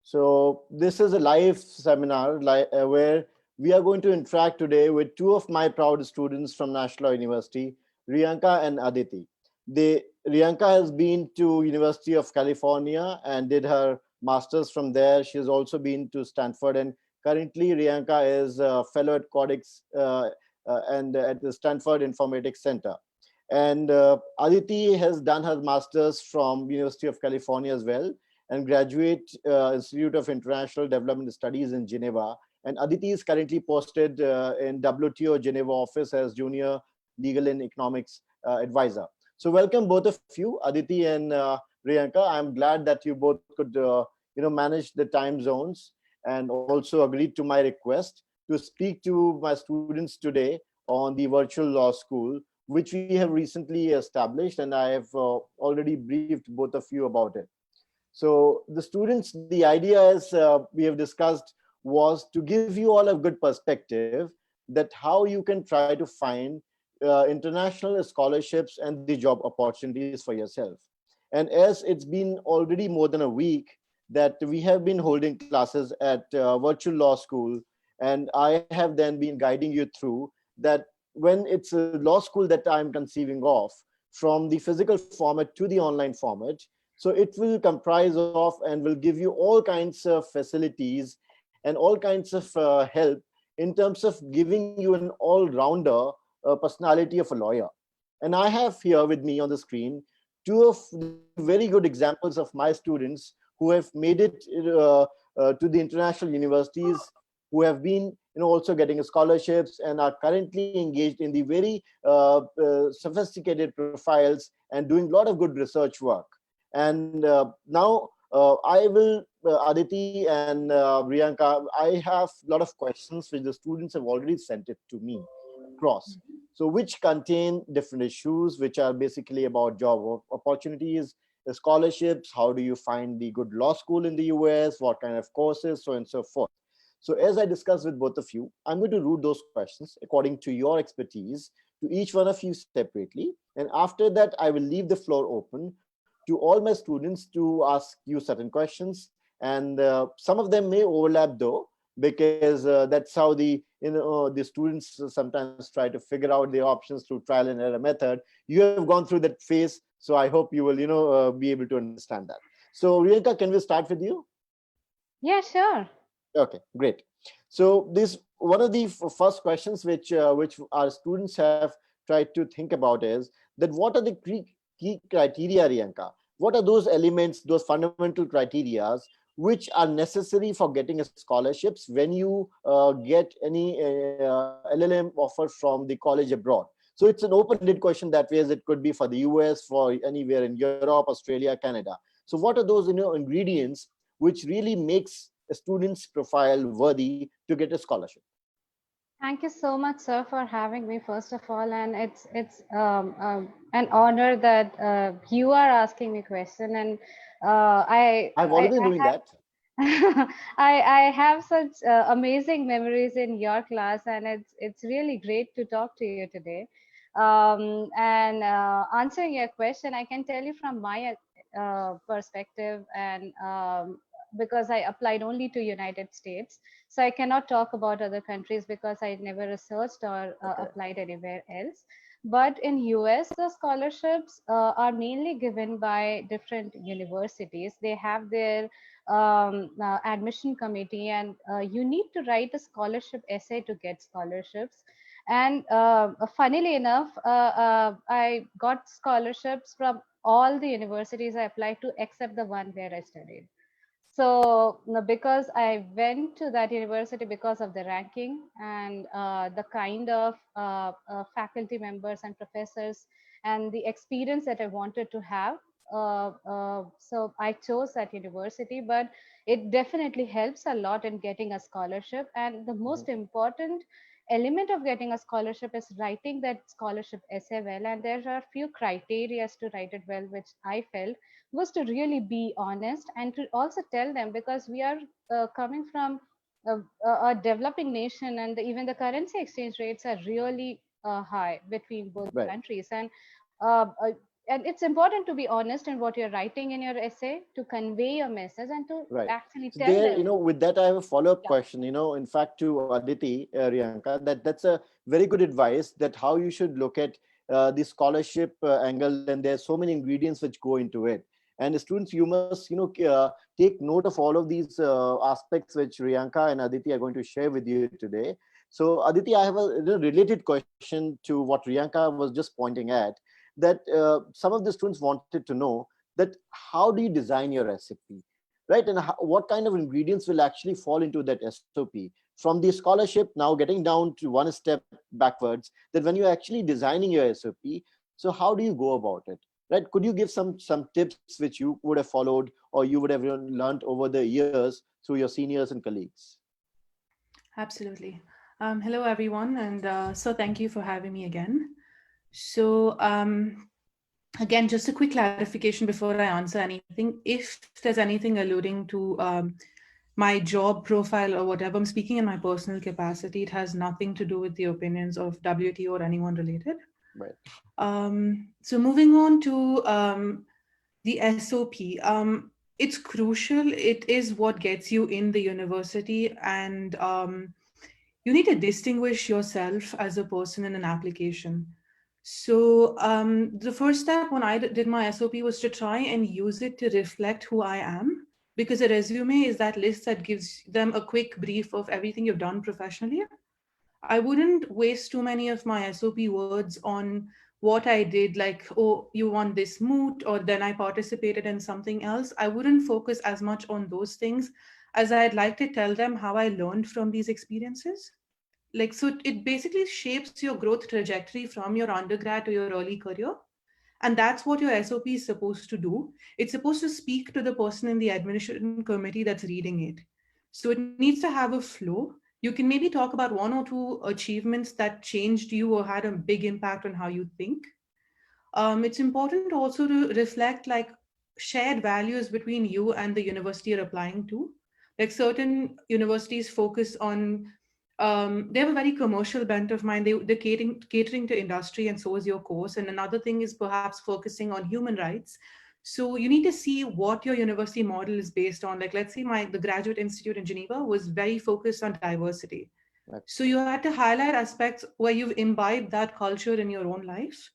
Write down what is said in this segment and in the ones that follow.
So this is a live seminar where we are going to interact today with two of my proud students from National University, Riyanka and Aditi. Riyanka has been to University of California and did her masters from there. She has also been to Stanford, and currently Riyanka is a fellow at Codex and at the Stanford Informatics Center. And Aditi has done her masters from University of California as well, and graduate Institute of International Development Studies in Geneva. And Aditi is currently posted in WTO Geneva office as junior legal and economics advisor. So welcome both of you, Aditi and Riyanka. I'm glad that you both could manage the time zones and also agreed to my request to speak to my students today on the virtual law school, which we have recently established, and I have already briefed both of you about it. So the students, the idea, as we have discussed, was to give you all a good perspective that how you can try to find international scholarships and the job opportunities for yourself. And as it's been already more than a week that we have been holding classes at virtual law school, and I have then been guiding you through that when it's a law school that I'm conceiving of, from the physical format to the online format, so it will comprise of and will give you all kinds of facilities and all kinds of help in terms of giving you an all-rounder personality of a lawyer. And I have here with me on the screen two of the very good examples of my students who have made it to the international universities, who have been also getting scholarships and are currently engaged in the very sophisticated profiles and doing a lot of good research work. And now I will, Aditi and Riyanka, I have a lot of questions which the students have already sent it to me across. So which contain different issues, which are basically about job opportunities, scholarships, how do you find the good law school in the US, what kind of courses, so on and so forth. So as I discussed with both of you, I'm going to route those questions according to your expertise to each one of you separately. And after that, I will leave the floor open to all my students to ask you certain questions. And some of them may overlap though, because that's how the students sometimes try to figure out the options through trial and error method. You have gone through that phase, so I hope you will be able to understand that. So Riyanka, can we start with you? Yeah, sure. Okay, great. So this one of the first questions which our students have tried to think about is that what are the key criteria, Riyanka? What are those elements, those fundamental criterias which are necessary for getting a scholarships when you get any LLM offer from the college abroad? So it's an open-ended question that way, as it could be for the US, for anywhere in Europe, Australia, Canada. So what are those ingredients which really makes a student's profile worthy to get a scholarship? Thank you so much, sir, for having me, first of all. And it's an honor that you are asking me question. And I've already been doing that. I have such amazing memories in your class, and it's really great to talk to you today. And answering your question, I can tell you from my perspective, and because I applied only to United States, so I cannot talk about other countries because I never researched or Okay. applied anywhere else. But in US, the scholarships are mainly given by different universities. They have their admission committee, and you need to write a scholarship essay to get scholarships. And funnily enough, I got scholarships from all the universities I applied to except the one where I studied. So because I went to that university because of the ranking and the kind of faculty members and professors and the experience that I wanted to have. So I chose that university, but it definitely helps a lot in getting a scholarship. And the Mhm. most important element of getting a scholarship is writing that scholarship essay well. And there are few criteria to write it well, which I felt was to really be honest and to also tell them, because we are coming from a developing nation, and even the currency exchange rates are really high between both the Right. countries. And and it's important to be honest in what you're writing in your essay, to convey your message and to Right. actually So tell there, them. with that, I have a follow-up Yeah. question. In fact, to Aditi, Riyanka, that's a very good advice that how you should look at the scholarship angle, and there's so many ingredients which go into it. And the students, you must, take note of all of these aspects which Riyanka and Aditi are going to share with you today. So, Aditi, I have a related question to what Riyanka was just pointing at. That some of the students wanted to know that how do you design your recipe, right? And what kind of ingredients will actually fall into that SOP from the scholarship, now getting down to one step backwards, that when you're actually designing your SOP, so how do you go about it, right? Could you give some tips which you would have followed or you would have learned over the years through your seniors and colleagues? Absolutely. Hello, everyone, and so thank you for having me again. So, again, just a quick clarification before I answer anything. If there's anything alluding to my job profile or whatever, I'm speaking in my personal capacity. It has nothing to do with the opinions of WTO or anyone related. Right. So, moving on to the SOP. It's crucial. It is what gets you in the university, and you need to distinguish yourself as a person in an application. So the first step when I did my SOP was to try and use it to reflect who I am, because a resume is that list that gives them a quick brief of everything you've done professionally. I wouldn't waste too many of my SOP words on what I did, like, oh, you won this moot, or then I participated in something else. I wouldn't focus as much on those things as I'd like to tell them how I learned from these experiences. Like, so it basically shapes your growth trajectory from your undergrad to your early career. And that's what your SOP is supposed to do. It's supposed to speak to the person in the admission committee that's reading it. So it needs to have a flow. You can maybe talk about one or two achievements that changed you or had a big impact on how you think. It's important also to reflect like shared values between you and the university you're applying to. Like certain universities focus on, they have a very commercial bent of mind. They're catering to industry, and so is your course. And another thing is perhaps focusing on human rights. So you need to see what your university model is based on. Like, let's say the Graduate Institute in Geneva was very focused on diversity. Right. So you had to highlight aspects where you've imbibed that culture in your own life.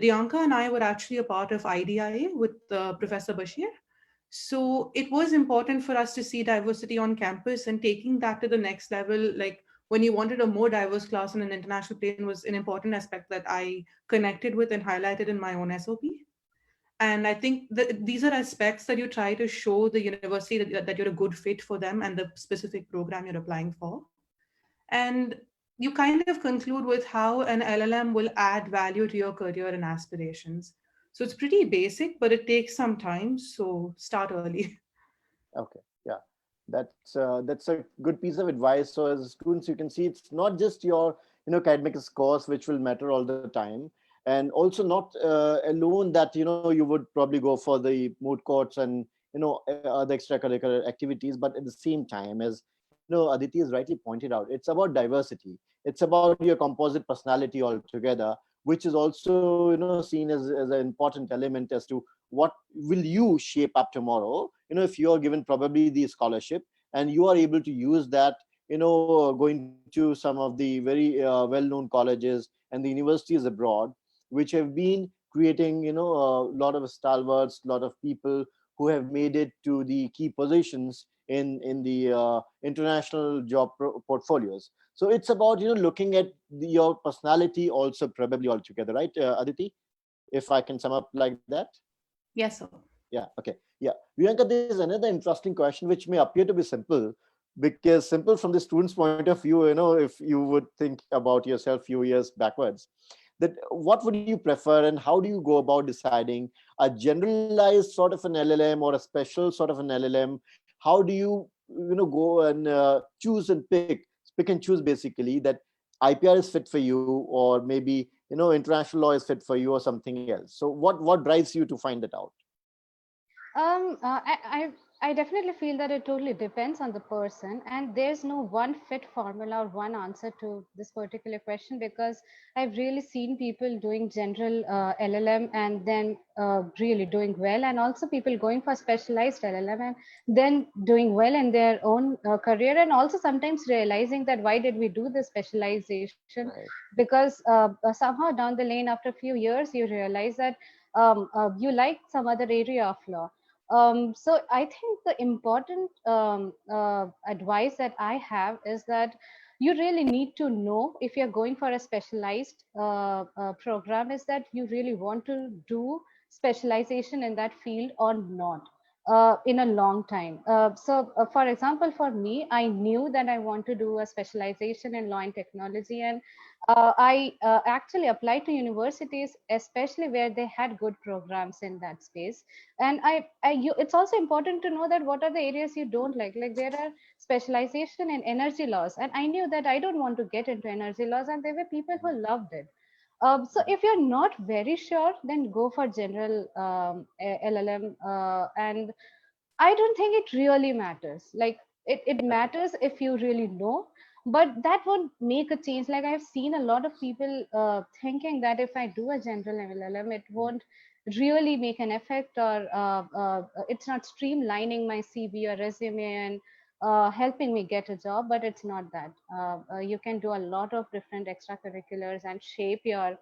Riyanka and I were actually a part of IDIA with Professor Bashir. So it was important for us to see diversity on campus, and taking that to the next level, like when you wanted a more diverse class on an international plane, was an important aspect that I connected with and highlighted in my own SOP. And I think that these are aspects that you try to show the university that you're a good fit for them and the specific program you're applying for. And you kind of conclude with how an LLM will add value to your career and aspirations. So it's pretty basic, but it takes some time. So start early. Okay. Yeah. That's a good piece of advice. So as students, you can see it's not just your academic scores which will matter all the time, and also not alone that you would probably go for the moot courts and other extracurricular activities, but at the same time, as Aditi has rightly pointed out, it's about diversity. It's about your composite personality altogether, which is also seen as an important element as to what will you shape up tomorrow, if you are given probably the scholarship and you are able to use that, going to some of the very well-known colleges and the universities abroad, which have been creating a lot of stalwarts, a lot of people who have made it to the key positions in the international job portfolios. So it's about looking at your personality also probably altogether, right, Aditi, if I can sum up like that? Yes, sir. Yeah. Okay. Yeah. Priyanka, there is another interesting question which may appear to be simple, because simple from the student's point of view, if you would think about yourself few years backwards, that what would you prefer and how do you go about deciding a generalized sort of an LLM or a special sort of an LLM? How do you, go and choose and pick and choose basically that IPR is fit for you, or maybe, international law is fit for you or something else? So what drives you to find that out? I I definitely feel that it totally depends on the person, and there's no one fit formula or one answer to this particular question, because I've really seen people doing general LLM and then really doing well, and also people going for specialized LLM and then doing well in their own career, and also sometimes realizing that why did we do this specialization? Right. Because somehow down the lane, after a few years, you realize that you like some other area of law. So I think the important advice that I have is that you really need to know, if you're going for a specialized program, is that you really want to do specialization in that field or not in a long time. For example, for me, I knew that I want to do a specialization in law and technology, and I actually applied to universities, especially where they had good programs in that space. And it's also important to know that what are the areas you don't like. Like there are specialization in energy laws, and I knew that I don't want to get into energy laws, and there were people who loved it. So if you're not very sure, then go for general LLM, and I don't think it really matters. Like it Okay. matters if you really know, but that won't make a change. Like I've seen a lot of people thinking that if I do a general LLM, it won't really make an effect, or it's not streamlining my CV or resume and helping me get a job. But it's not that. You can do a lot of different extracurriculars and shape your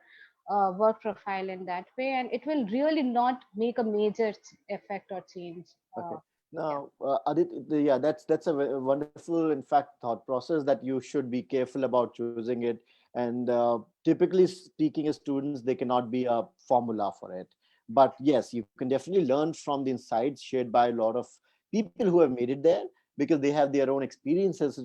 work profile in that way, and it will really not make a major effect or change. Okay. Yeah. Now, yeah, that's a wonderful, in fact, thought process that you should be careful about choosing it. And typically speaking, as students, there cannot be a formula for it. But yes, you can definitely learn from the insights shared by a lot of people who have made it there, because they have their own experiences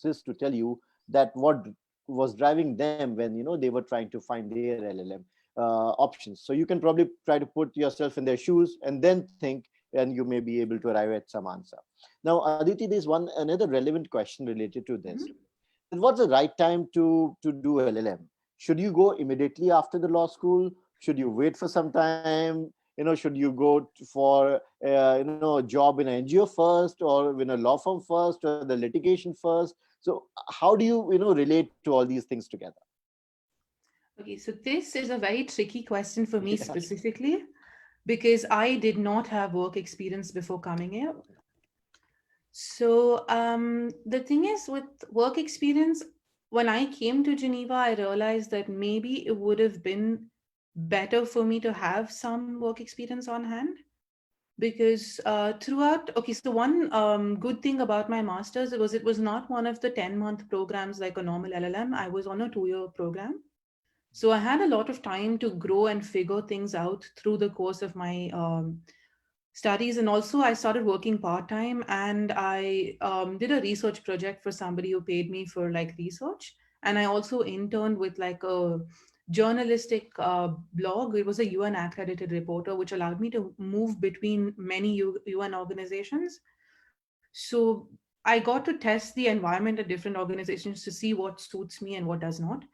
to tell you that what was driving them when they were trying to find their LLM options. So you can probably try to put yourself in their shoes and then think, and you may be able to arrive at some answer. Now, Aditi, there's another relevant question related to this. Mhm. What's the right time to do LLM? Should you go immediately after the law school? Should you wait for some time? Should you go for a job in an NGO first, or in a law firm first, or the litigation first? So how do you relate to all these things together? Okay, so this is a very tricky question for me Yeah. specifically because I did not have work experience before coming here. So the thing is, with work experience, when I came to Geneva, I realized that maybe it would have been better for me to have some work experience on hand because throughout, okay, so one good thing about my master's was it was not one of the 10-month programs like a normal LLM. I was on a 2-year program. So I had a lot of time to grow and figure things out through the course of my studies. And also, I started working part time and I did a research project for somebody who paid me for like research. And I also interned with like a journalistic blog. It was a UN accredited reporter, which allowed me to move between many UN organizations. So I got to test the environment at different organizations to see what suits me and what does not.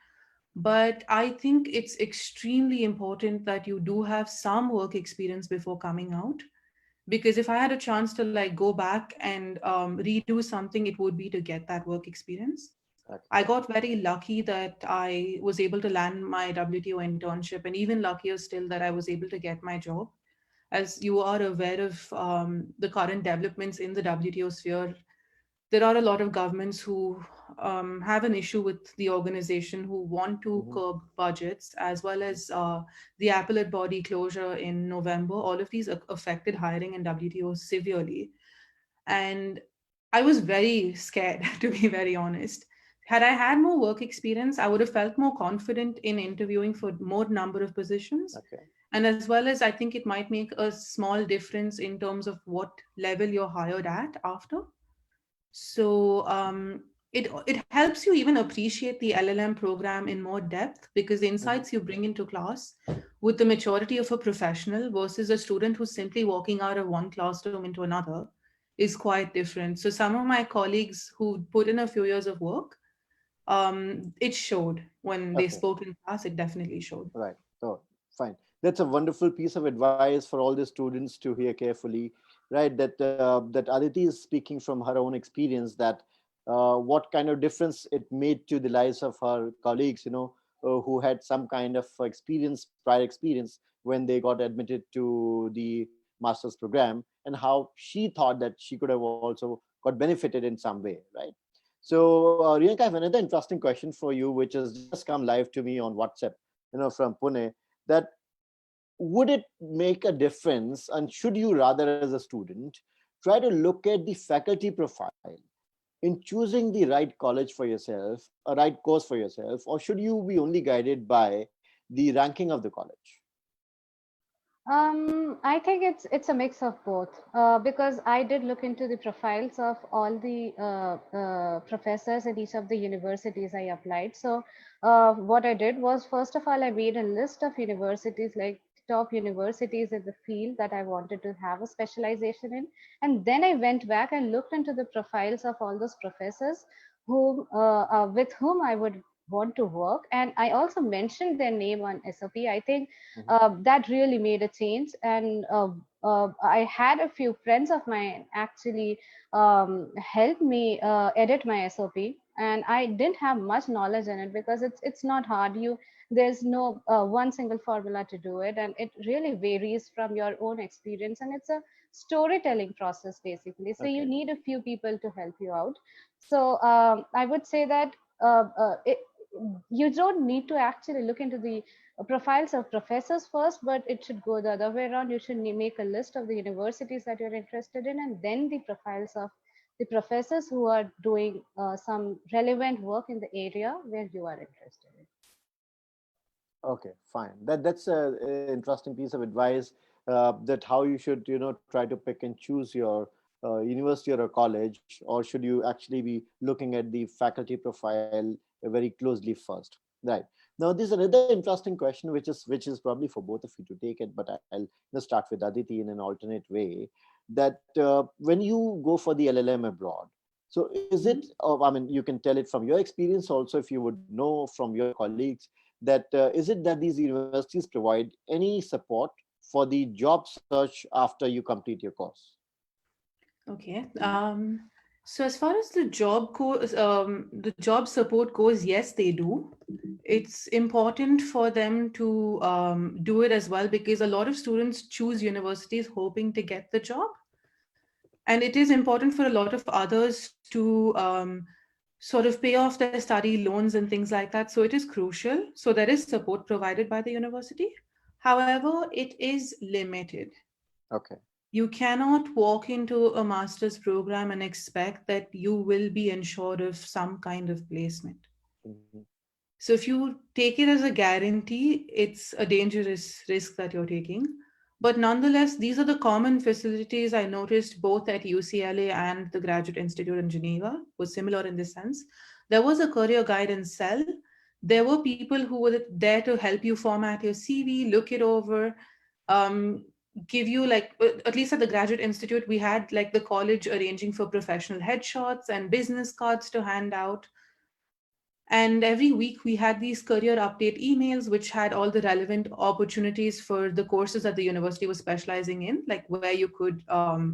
But I think it's extremely important that you do have some work experience before coming out, because if I had a chance to like go back and redo something, it would be to get that work experience. Okay. I got very lucky that I was able to land my WTO internship, and even luckier still that I was able to get my job. As you are aware of the current developments in the WTO sphere, there are a lot of governments who have an issue with the organization, who want to Mhm. curb budgets, as well as the appellate body closure in November. All of these affected hiring in WTO severely. And I was very scared, to be very honest. Had I had more work experience, I would have felt more confident in interviewing for more number of positions. Okay. And as well as I think it might make a small difference in terms of what level you're hired at after. So it helps you even appreciate the LLM program in more depth because the Mhm. insights you bring into class with the maturity of a professional versus a student who's simply walking out of one classroom into another is quite different. So some of my colleagues who put in a few years of work, it showed when they Okay. spoke in class. It definitely showed. Right. Oh, fine. That's a wonderful piece of advice for all the students to hear carefully. right? That Aditi is speaking from her own experience, that what kind of difference it made to the lives of her colleagues, who had some kind of prior experience when they got admitted to the master's program, and how she thought that she could have also got benefited in some way, right? So, Riyanka, I have another interesting question for you, which has just come live to me on WhatsApp, from Pune. That would it make a difference, and should you rather, as a student, try to look at the faculty profile in choosing the right college for yourself, a right course for yourself, or should you be only guided by the ranking of the college? I think it's a mix of both, because I did look into the profiles of all the professors at each of the universities I applied. So what I did was, first of all, I made a list of universities, like top universities in the field that I wanted to have a specialization in, and then I went back and looked into the profiles of all those professors with whom I would want to work, and I also mentioned their name on SOP. I think Mhm. that really made a change. And I had a few friends of mine actually help me edit my SOP, and I didn't have much knowledge in it because it's not hard. There's no one single formula to do it, and it really varies from your own experience, and it's a storytelling process basically. So you Okay. need a few people to help you out. So I would say that you don't need to actually look into the profiles of professors first, but it should go the other way around. You should make a list of the universities that you're interested in, and then the profiles of the professors who are doing some relevant work in the area where you are interested in. Okay, fine. That's a interesting piece of advice. That how you should, try to pick and choose your university or a college, or should you actually be looking at the faculty profile very closely first, right? Now, there's another interesting question, which is probably for both of you to take it, but I'll start with Aditi in an alternate way. That when you go for the LLM abroad, so is it? Mhm. I mean, you can tell it from your experience also, if you would know from your colleagues, that is it that these universities provide any support for the job search after you complete your course? Okay. So as far as the job support goes, yes, they do. It's important for them to do it as well, because a lot of students choose universities hoping to get the job, and it is important for a lot of others to sort of pay off their study loans and things like that. So it is crucial. So there is support provided by the university. However, it is limited. Okay. You cannot walk into a master's program and expect that you will be ensured of some kind of placement. Mhm. So if you take it as a guarantee, it's a dangerous risk that you're taking. But nonetheless, these are the common facilities I noticed both at UCLA and the Graduate Institute in Geneva was similar in this sense. There was a career guidance cell. There were people who were there to help you format your CV, look it over, um, give you like, at least at the Graduate Institute, we had like the college arranging for professional headshots and business cards to hand out. And every week we had these career update emails, which had all the relevant opportunities for the courses that the university was specializing in, like where you could,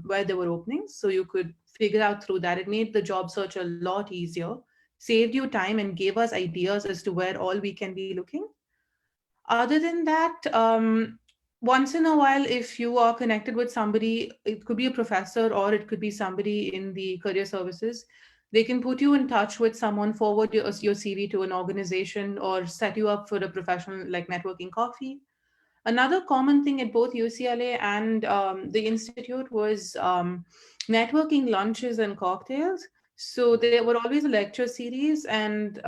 where there were openings. So you could figure out through that. It made the job search a lot easier, saved you time, and gave us ideas as to where all we can be looking. Other than that, once in a while, if you are connected with somebody, it could be a professor or it could be somebody in the career services, they can put you in touch with someone, forward your CV to an organization, or set you up for a professional like networking coffee. Another common thing at both UCLA and the Institute was networking lunches and cocktails. So Mhm. there were always a lecture series, and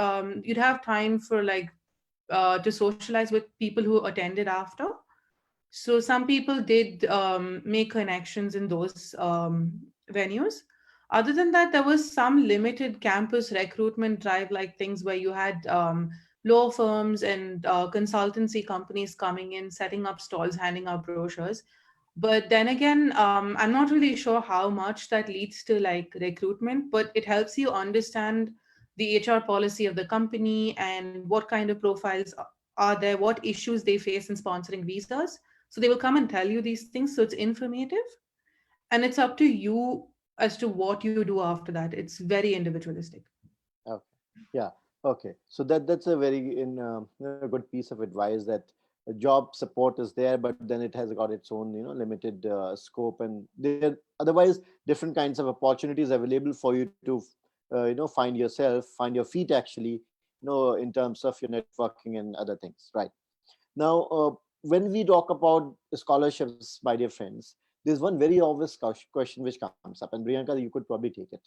you'd have time for like to socialize with people who attended after. So some people did make connections in those venues. Other than that, there was some limited campus recruitment drive, like things where you had law firms and consultancy companies coming in, setting up stalls, handing out brochures. But then again, I'm not really sure how much that leads to like recruitment, but it helps you understand the HR policy of the company and what kind of profiles are there, what issues they face in sponsoring visas. So they will come and tell you these things. So it's informative. and it's up to you as to what you do after that. It's very individualistic. Okay. Yeah. Okay. So that's a very good piece of advice, that job support is there, but then it has got its own limited scope, and there otherwise different kinds of opportunities available for you to find yourself, find your feet actually, in terms of your networking and other things. Right. Now, when we talk about scholarships, my dear friends, there's one very obvious question which comes up, and Priyanka, you could probably take it.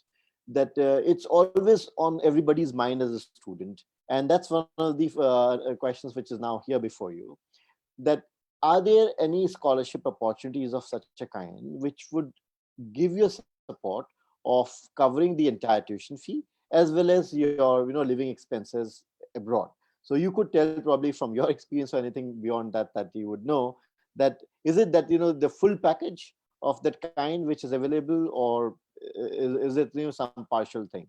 That it's always on everybody's mind as a student, and that's one of the questions which is now here before you. That are there any scholarship opportunities of such a kind which would give you support of covering the entire tuition fee as well as your living expenses abroad? So you could tell probably from your experience or anything beyond that that you would know, that is it that the full package of that kind which is available, or is it some partial thing?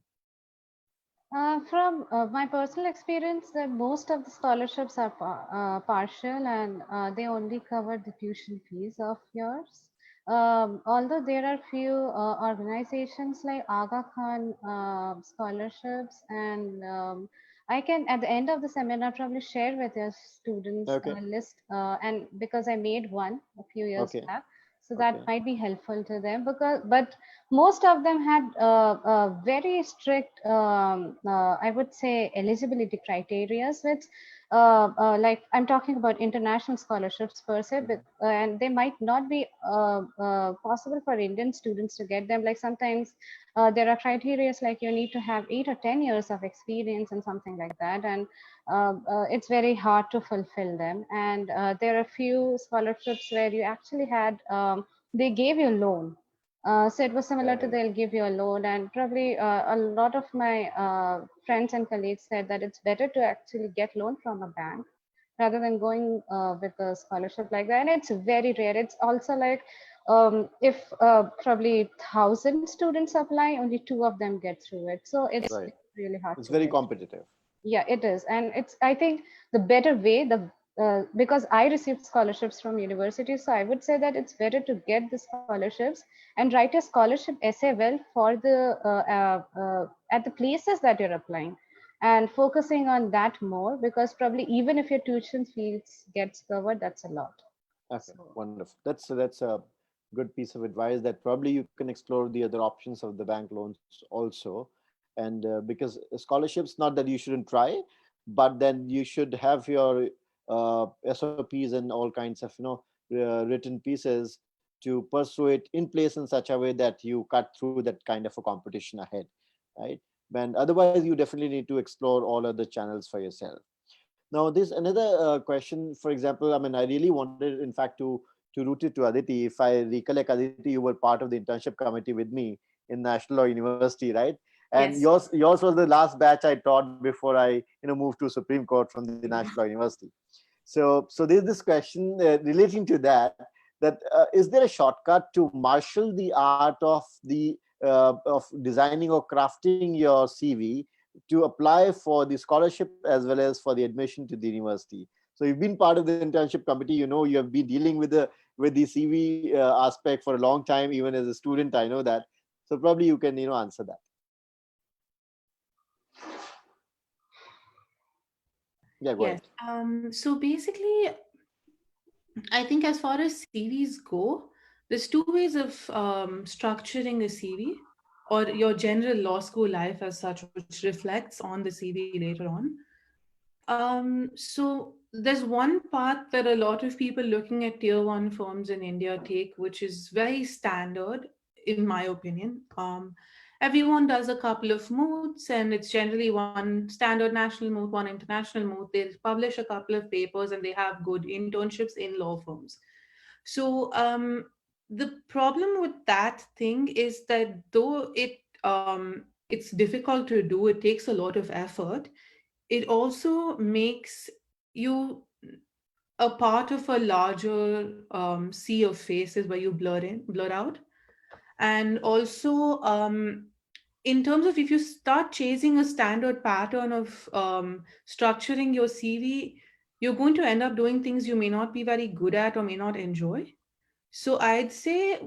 From my personal experience, that most of the scholarships are partial, and they only cover the tuition fees of yours. Although there are few organizations like Aga Khan scholarships, and I can at the end of the seminar probably share with your students Okay. a list, and because I made one a few years Okay. back, so that Okay. might be helpful to them. Because but most of them had very strict, I would say, eligibility criteria, which like I'm talking about international scholarships per se, but, Mhm. and they might not be possible for Indian students to get them. Like sometimes there are criteria like you need to have 8 or 10 years of experience and something like that, and it's very hard to fulfill them. And there are few scholarships where you actually had they gave you loan, so it was similar to Right. they'll give you a loan, and probably a lot of my friends and colleagues said that it's better to actually get loan from a bank rather than going with a scholarship like that. And it's very rare. It's also like if probably 1,000 students apply, only two of them get through it. So it's Right. really hard It's to very get. competitive. Yeah, it is. And it's, I think, the better way, the because I received scholarships from universities, so I would say that it's better to get the scholarships and write a scholarship essay well for the at the places that you're applying, and focusing on that more, because probably even if your tuition fees gets covered, that's a lot. Okay, So wonderful. That's a good piece of advice, that probably you can explore the other options of the bank loans also. And because scholarships, not that you shouldn't try, but then you should have your SOPs and all kinds of written pieces to pursue it in place in such a way that you cut through that kind of a competition ahead, right? And otherwise, you definitely need to explore all other channels for yourself. Now, this another question. For example, I mean, I really wanted, in fact, to root it to Aditi. If I recollect, Aditi, you were part of the internship committee with me in National Law University, right? And Yes. yours was the last batch I taught before I moved to Supreme Court from the National Law University. So there's this question relating to that. That is there a shortcut to marshal the art of designing or crafting your CV to apply for the scholarship as well as for the admission to the university? So you've been part of the internship committee. You have been dealing with the CV aspect for a long time, even as a student. I know that. So probably you can answer that. Yeah, go Yes. ahead. So basically, I think as far as CVs go, there's two ways of structuring a CV, or your general law school life as such, which reflects on the CV later on. So there's one path that a lot of people looking at tier one firms in India take, which is very standard, in my opinion. Everyone does a couple of moots, and it's generally one standard national moot, one international moot. They publish a couple of papers, and they have good internships in law firms. So the problem with that thing is that though it's difficult to do, it takes a lot of effort. It also makes you a part of a larger sea of faces where you blur out. And also, in terms of if you start chasing a standard pattern of structuring your CV, you're going to end up doing things you may not be very good at or may not enjoy. So I'd say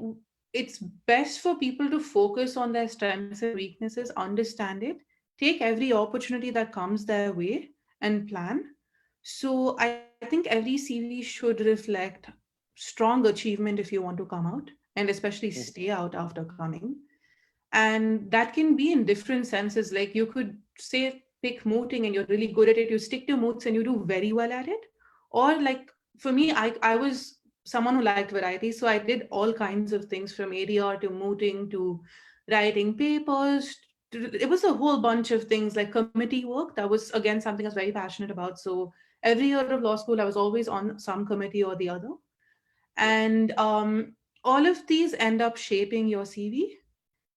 it's best for people to focus on their strengths and weaknesses, understand it, take every opportunity that comes their way, and plan. So I think every CV should reflect strong achievement if you want to come out, and especially Mhm. stay out after coming. And that can be in different senses. Like you could say pick mooting and you're really good at it, you stick to moots and you do very well at it. Or like for me, I was someone who liked variety, so I did all kinds of things from ADR to mooting to writing papers. It was a whole bunch of things like committee work. That was again something I was very passionate about. So every year of law school, I was always on some committee or the other. Yeah. And all of these end up shaping your CV.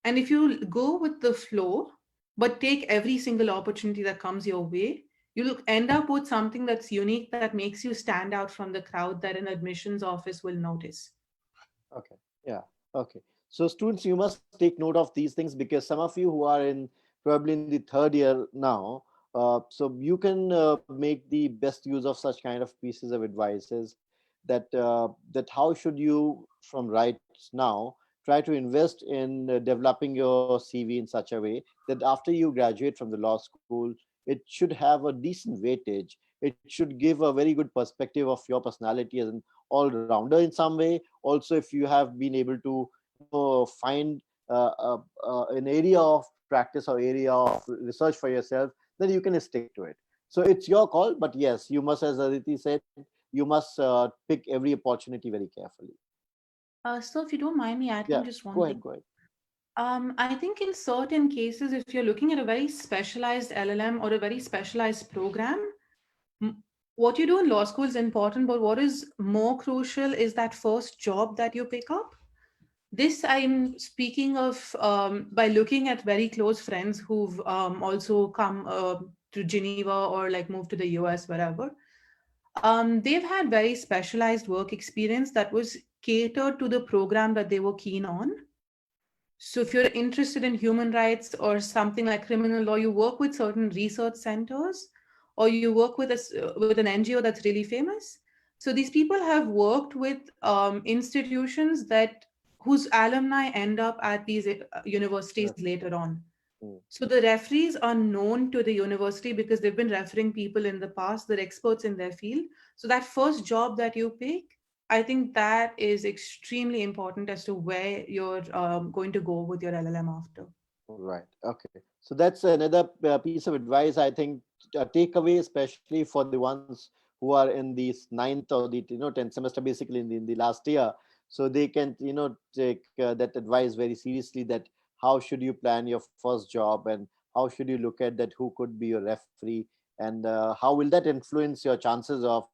And if you go with the flow, but take every single opportunity that comes your way, you'll end up with something that's unique that makes you stand out from the crowd that an admissions office will notice. Okay. Yeah. Okay. So students, you must take note of these things because some of you who are in probably in the third year now, so you can make the best use of such kind of pieces of advices that how should you from right now try to invest in developing your CV in such a way that after you graduate from the law school, it should have a decent weightage. It should give a very good perspective of your personality as an all-rounder in some way. Also, if you have been able to find an area of practice or area of research for yourself, then you can stick to it. So it's your call, but yes, you must, as Aditi said, you must pick every opportunity very carefully. So, if you don't mind me adding Yeah, just go one ahead, thing, go ahead. I think in certain cases, if you're looking at a very specialized LLM or a very specialized program, what you do in law school is important, but what is more crucial is that first job that you pick up. This I'm speaking of by looking at very close friends who've also come to Geneva or like moved to the US, wherever. They've had very specialized work experience that was catered to the program that they were keen on. So if you're interested in human rights or something like criminal law, you work with certain research centers or you work with with an NGO that's really famous. So these people have worked with institutions that whose alumni end up at these universities Yeah. later on. Mm. So the referees are known to the university because they've been referring people in the past, they're experts in their field. So that first job that you pick, I think that is extremely important as to where you're going to go with your LLM after. Right. Okay. So that's another piece of advice. I think a takeaway, especially for the ones who are in the ninth or the 10th semester, basically in the last year, so they can take that advice very seriously. That how should you plan your first job and how should you look at that? Who could be your referee and how will that influence your chances of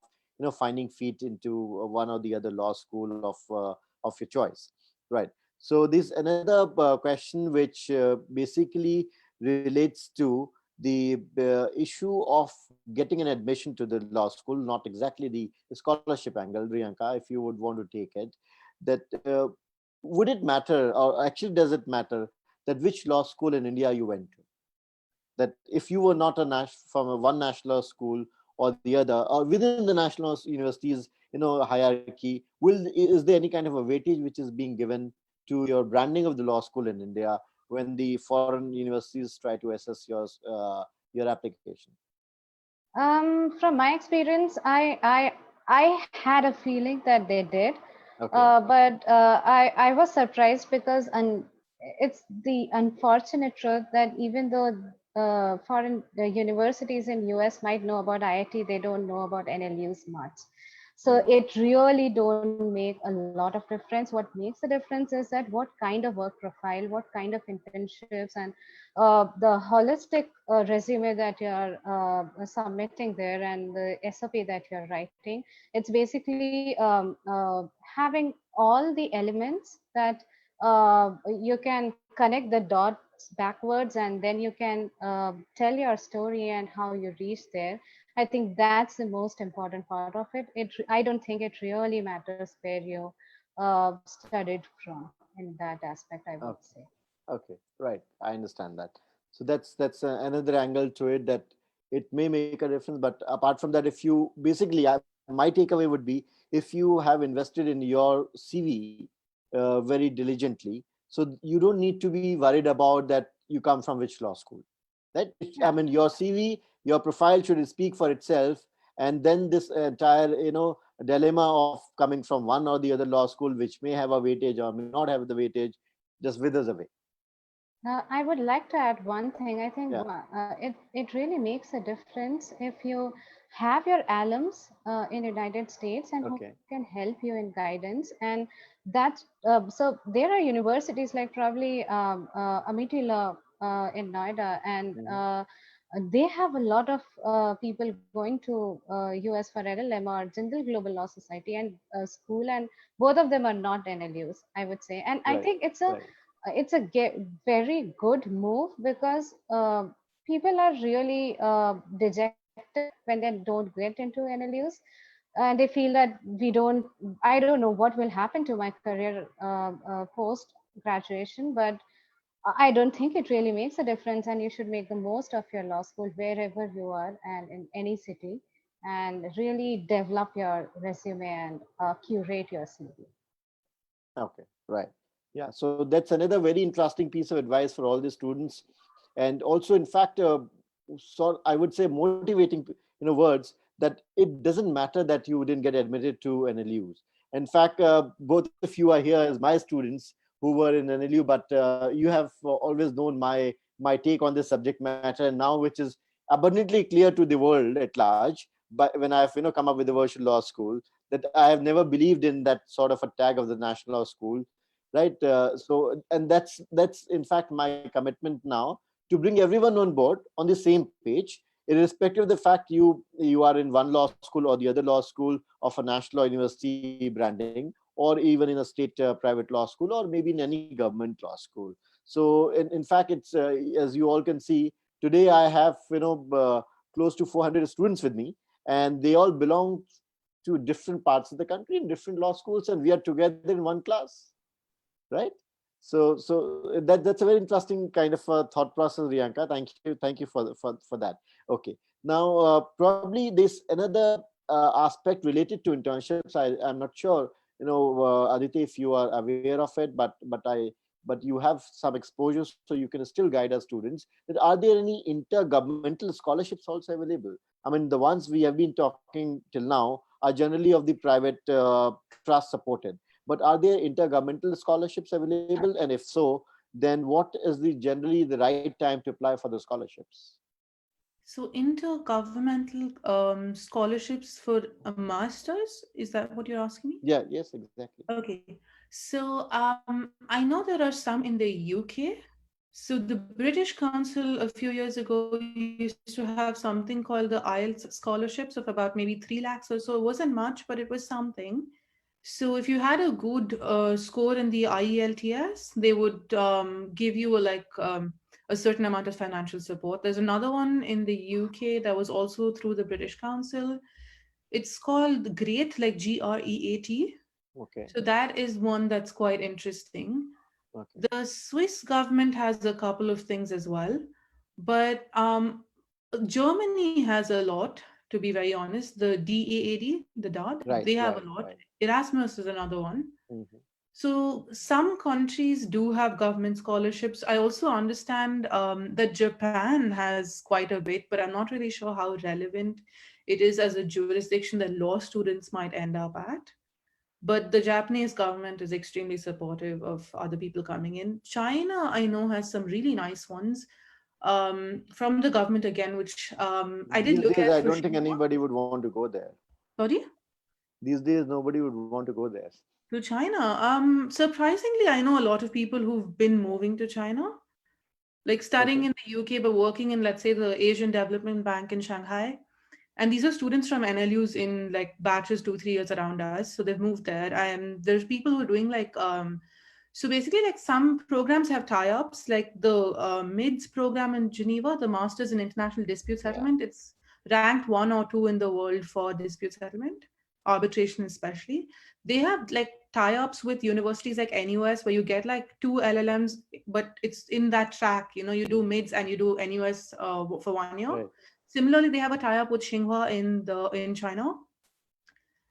finding feet into one or the other law school of your choice, right? So this another question which basically relates to the issue of getting an admission to the law school, not exactly the scholarship angle, Riyanka, if you would want to take it, that would it matter, or actually does it matter that which law school in India you went to? That if you were not from a one national school or the other, or within the national universities, hierarchy, is there any kind of a weightage which is being given to your branding of the law school in India when the foreign universities try to assess your application? From my experience, I had a feeling that they did, Okay. but I was surprised because it's the unfortunate truth that even though foreign universities in US might know about IIT, they don't know about NLUs much. So Mm. it really don't make a lot of difference. What makes the difference is that what kind of work profile, what kind of internships, and the holistic resume that you're submitting there and the SOP that you're writing. It's basically having all the elements that you can connect the dots backwards, and then you can tell your story and how you reach there. I think that's the most important part of it. I don't think it really matters where you studied from in that aspect, I would Okay. say. Okay, right. I understand that. So that's another angle to it, that it may make a difference. But apart from that, if you basically, my takeaway would be, if you have invested in your CV very diligently. So you don't need to be worried about that you come from which law school. Right? I Yeah. mean, your CV, your profile should speak for itself, and then this entire dilemma of coming from one or the other law school, which may have a weightage or may not have the weightage, just withers away. I would like to add one thing. I think Yeah. it really makes a difference if you have your alums in United States and who Okay. can help you in guidance. And that's so there are universities like probably Amity Law in Noida, and Mhm. they have a lot of people going to US for LLM or Jindal Global Law Society and school, and both of them are not NLUs, I would say. And I Right. think Right. it's a very good move because people are really dejected when they don't get into NLUs, and they feel that I don't know what will happen to my career post graduation, but I don't think it really makes a difference, and you should make the most of your law school wherever you are and in any city, and really develop your resume and curate your CV. Okay, right. Yeah, so that's another very interesting piece of advice for all the students, and also, in fact, I would say motivating, words that it doesn't matter that you didn't get admitted to NLUs. In fact, both of you are here as my students who were in NLU, but you have always known my take on this subject matter, and now which is abundantly clear to the world at large. But when I've come up with the virtual law school, that I have never believed in that sort of a tag of the National Law School, right? So, and that's in fact my commitment now to bring everyone on board on the same page, irrespective of the fact you are in one law school or the other law school of a national university branding, or even in a state private law school, or maybe in any government law school. So, in fact, it's as you all can see today, I have close to 400 students with me, and they all belong to different parts of the country in different law schools, and we are together in one class, right? So that's a very interesting kind of thought process, Riyanka. Thank you for that. Okay, now probably this another aspect related to internships. I'm not sure, Aditi, if you are aware of it, but you have some exposure, so you can still guide our students. That are there any intergovernmental scholarships also available? I mean, the ones we have been talking till now are generally of the private trust supported, but are there intergovernmental scholarships available? And if so, then what is the generally the right time to apply for the scholarships? So intergovernmental scholarships for a master's, is that what you're asking me? Yeah, yes, exactly. Okay. So I know there are some in the UK. So the British Council a few years ago used to have something called the IELTS scholarships of about maybe 3 lakhs or so. It wasn't much, but it was something. So if you had a good score in the IELTS, they would give you a certain amount of financial support. There's another one in the UK that was also through the British Council. It's called GREAT, like GREAT. Okay. So that is one that's quite interesting. Okay. The Swiss government has a couple of things as well, but Germany has a lot, to be very honest. The DAAD, the DAD, Right, they have a right, lot. right. Erasmus is another one. Mhm. So some countries do have government scholarships. I also understand that Japan has quite a bit, but I'm not really sure how relevant it is as a jurisdiction that law students might end up at. But the Japanese government is extremely supportive of other people coming in. China, I know, has some really nice ones from the government again, which I did These look days, at I for don't think Xinhua. anybody would want to go there. Sorry? These days, nobody would want to go there. To China. Surprisingly, I know a lot of people who've been moving to China, like studying Okay. in the UK, but working in, let's say, the Asian Development Bank in Shanghai. And these are students from NLUs in like batches 2 3 years around us. So they've moved there. And there's people who are doing so basically, like some programs have tie-ups, like the MIDS program in Geneva, the Masters in International Dispute Yeah. Settlement. It's ranked 1 or 2 in the world for dispute settlement, arbitration especially. They have like tie-ups with universities like NUS where you get like 2 LLMs, but it's in that track. You know, you do MIDS and you do NUS for 1 year. Right. Similarly, they have a tie-up with Xinhua in China.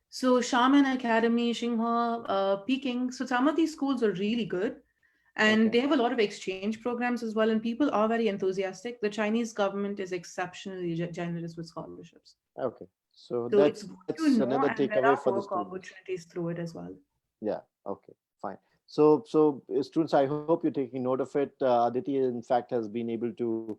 So Shaman Academy, Xinghua, Peking. So some of these schools are really good. And Okay. they have a lot of exchange programs as well, and people are very enthusiastic. The Chinese government is exceptionally generous with scholarships. Okay. So So it's that's good to that's know, another and there are takeaway for the work students. opportunities through it as well. Yeah. Okay. Fine. So students, I hope you're taking note of it. Aditi, in fact, has been able to,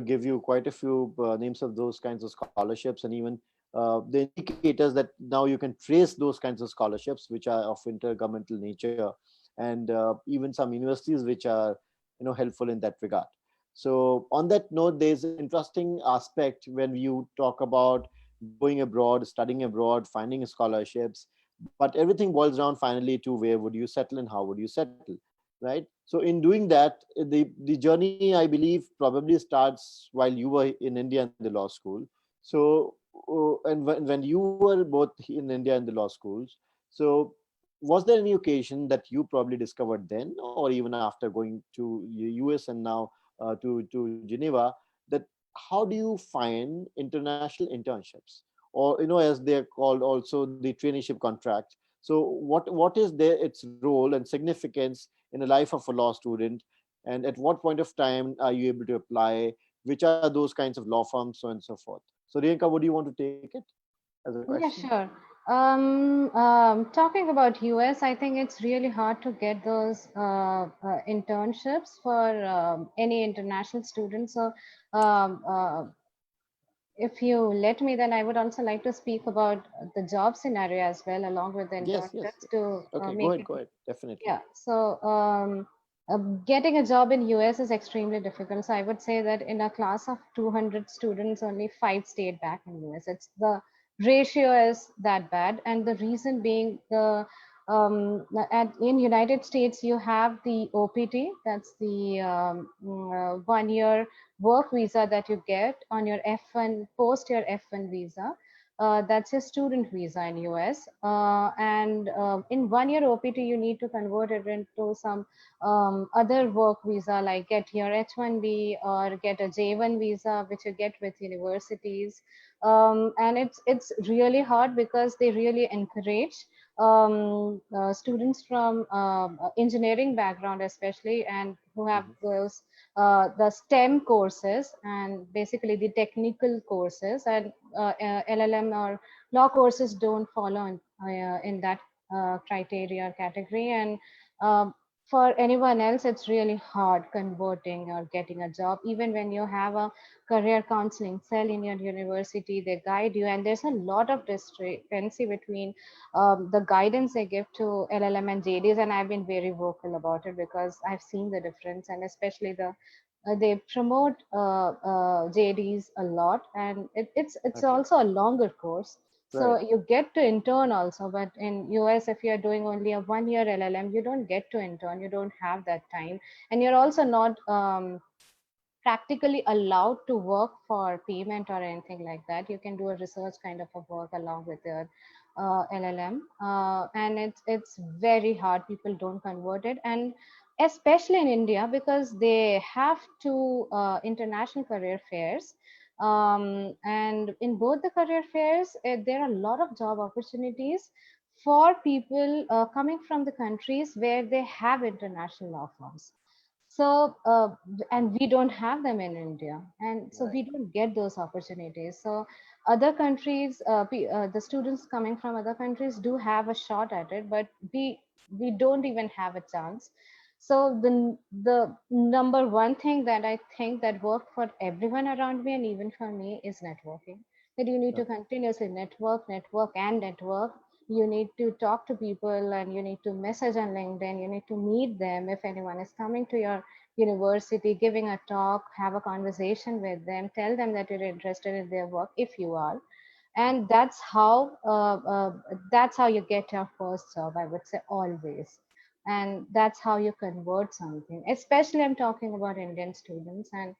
give you quite a few names of those kinds of scholarships, and even the indicators that now you can trace those kinds of scholarships, which are of intergovernmental nature, and even some universities which are, helpful in that regard. So on that note, there's an interesting aspect when you talk about going abroad, studying abroad, finding scholarships, but everything boils down finally to where would you settle and how would you settle, right? So in doing that, the journey, I believe, probably starts while you were in India in the law school. So and when you were both in India in the law schools, so was there any occasion that you probably discovered then, or even after going to US and now to Geneva, that how do you find international internships, or as they're called also, the traineeship contract? So what is their its role and significance in the life of a law student, and at what point of time are you able to apply, which are those kinds of law firms, so on and so forth? So Riyanka, would you want to take it as a question? Yeah, sure. Talking about US, I think it's really hard to get those internships for any international students. So, um, uh, if you let me, then I would also like to speak about the job scenario as well, along with the Yes, yes. internships to Okay, make go it. ahead, definitely. Yeah. So, getting a job in US is extremely difficult. So I would say that in a class of 200 students, only five stayed back in US. It's the ratio is that bad, and the reason being the in United States you have the OPT, that's the 1 year work visa that you get on your F1 post your F1 visa. That's a student visa in US, and in 1 year OPT you need to convert it into some other work visa, like get your H1B or get a J1 visa, which you get with universities. And it's really hard because they really encourage students from engineering background, especially, and who have Hmm. those the STEM courses and basically the technical courses, and LLM or law courses don't follow in that criteria or category. And um, for anyone else, it's really hard converting or getting a job, even when you have a career counseling cell in your university. They guide you, and there's a lot of discrepancy between the guidance they give to LLM and JDs. And I've been very vocal about it because I've seen the difference, and especially they promote JDs a lot, and it's Okay. also a longer course. Right. So you get to intern also, but in US, if you're doing only a 1 year LLM, you don't get to intern. You don't have that time, and you're also not practically allowed to work for payment or anything like that. You can do a research kind of a work along with your LLM, and it's very hard. People don't convert it, and especially in India because they have two international career fairs. And in both the career fairs, there are a lot of job opportunities for people coming from the countries where they have international law firms. So and we don't have them in India, and so Right. we don't get those opportunities. So other countries, the students coming from other countries do have a shot at it, but we don't even have a chance. So the number one thing that I think that worked for everyone around me and even for me is networking. That you need to Okay. continuously network. You need to talk to people, and you need to message on LinkedIn. You need to meet them. If anyone is coming to your university, giving a talk, have a conversation with them, tell them that you're interested in their work if you are. And that's how you get your first job, I would say, always. And that's how you convert something, especially I'm talking about Indian students. And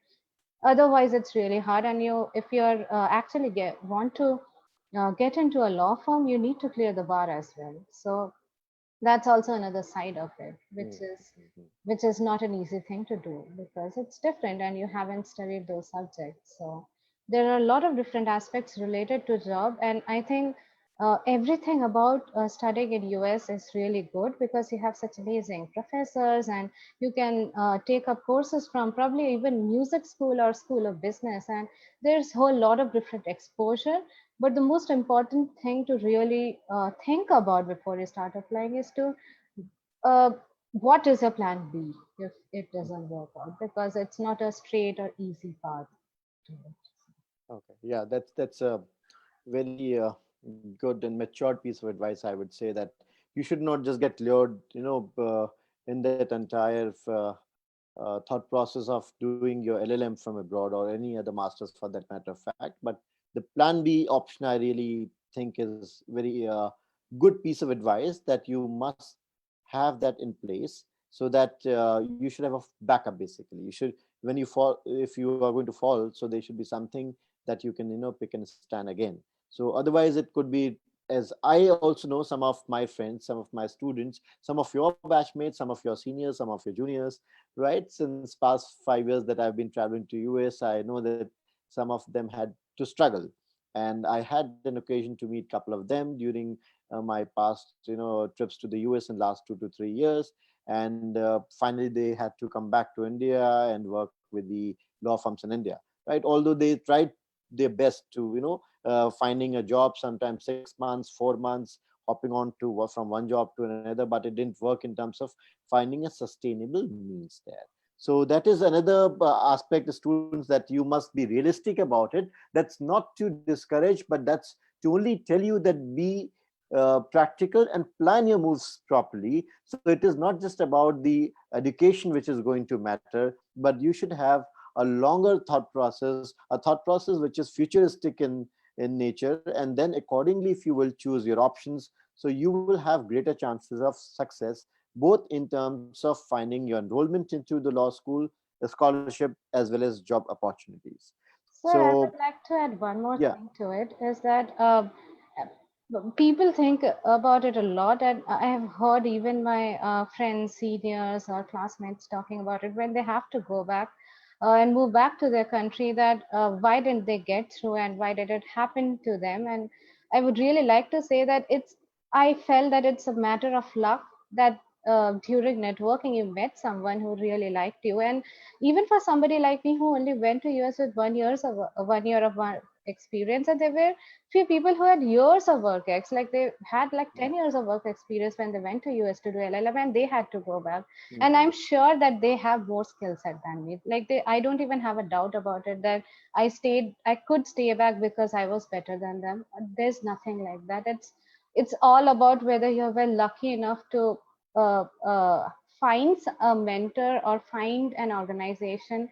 otherwise it's really hard. And you if you're actually want to get into a law firm, you need to clear the bar as well. So that's also another side of it, Mm-hmm. which is not an easy thing to do because it's different and you haven't studied those subjects. So there are a lot of different aspects related to job, and I think everything about studying in US is really good because you have such amazing professors, and you can take up courses from probably even music school or school of business, and there's a whole lot of different exposure. But the most important thing to really think about before you start applying is to uh, what is your plan B if it doesn't work out, because it's not a straight or easy path to it. Okay, yeah, that's a very good and matured piece of advice. I would say that you should not just get lured, in that entire thought process of doing your LLM from abroad or any other masters for that matter of fact. But the plan B option, I really think, is very good piece of advice that you must have that in place, so that you should have a backup. Basically, you should, when you fall, if you are going to fall, so there should be something that you can pick and stand again. So otherwise it could be, as I also know, some of my friends, some of my students, some of your batchmates, some of your seniors, some of your juniors, right? Since past 5 years that I've been traveling to US, I know that some of them had to struggle, and I had an occasion to meet a couple of them during my past trips to the US in last 2 to 3 years. And finally they had to come back to India and work with the law firms in India, right? Although they tried their best to finding a job, sometimes 6 months, 4 months, hopping on to work from one job to another, but it didn't work in terms of finding a sustainable means there. So that is another aspect of students, that you must be realistic about it. That's not to discourage, but that's to only tell you that be practical and plan your moves properly. So it is not just about the education which is going to matter, but you should have a longer thought process, a thought process which is futuristic in nature, and then accordingly, if you will choose your options, so you will have greater chances of success, both in terms of finding your enrollment into the law school, the scholarship, as well as job opportunities. Sir, I So would like to add one more yeah. thing to it, is that people think about it a lot, and I have heard even my friends, seniors, or classmates talking about it when they have to go back and move back to their country, that why didn't they get through and why did it happen to them? And I would really like to say that I felt that it's a matter of luck that during networking you met someone who really liked you. And even for somebody like me who only went to US with 1 year of experience, and there were few people who had years of work ex, like they had like 10 years of work experience when they went to US to do LLM, and they had to go back. And Mhm. I'm sure that they have more skill set than me. Like I don't even have a doubt about it that I could stay back because I was better than them. There's nothing like that. It's all about whether you're well lucky enough to uh, uh, find a mentor or find an organization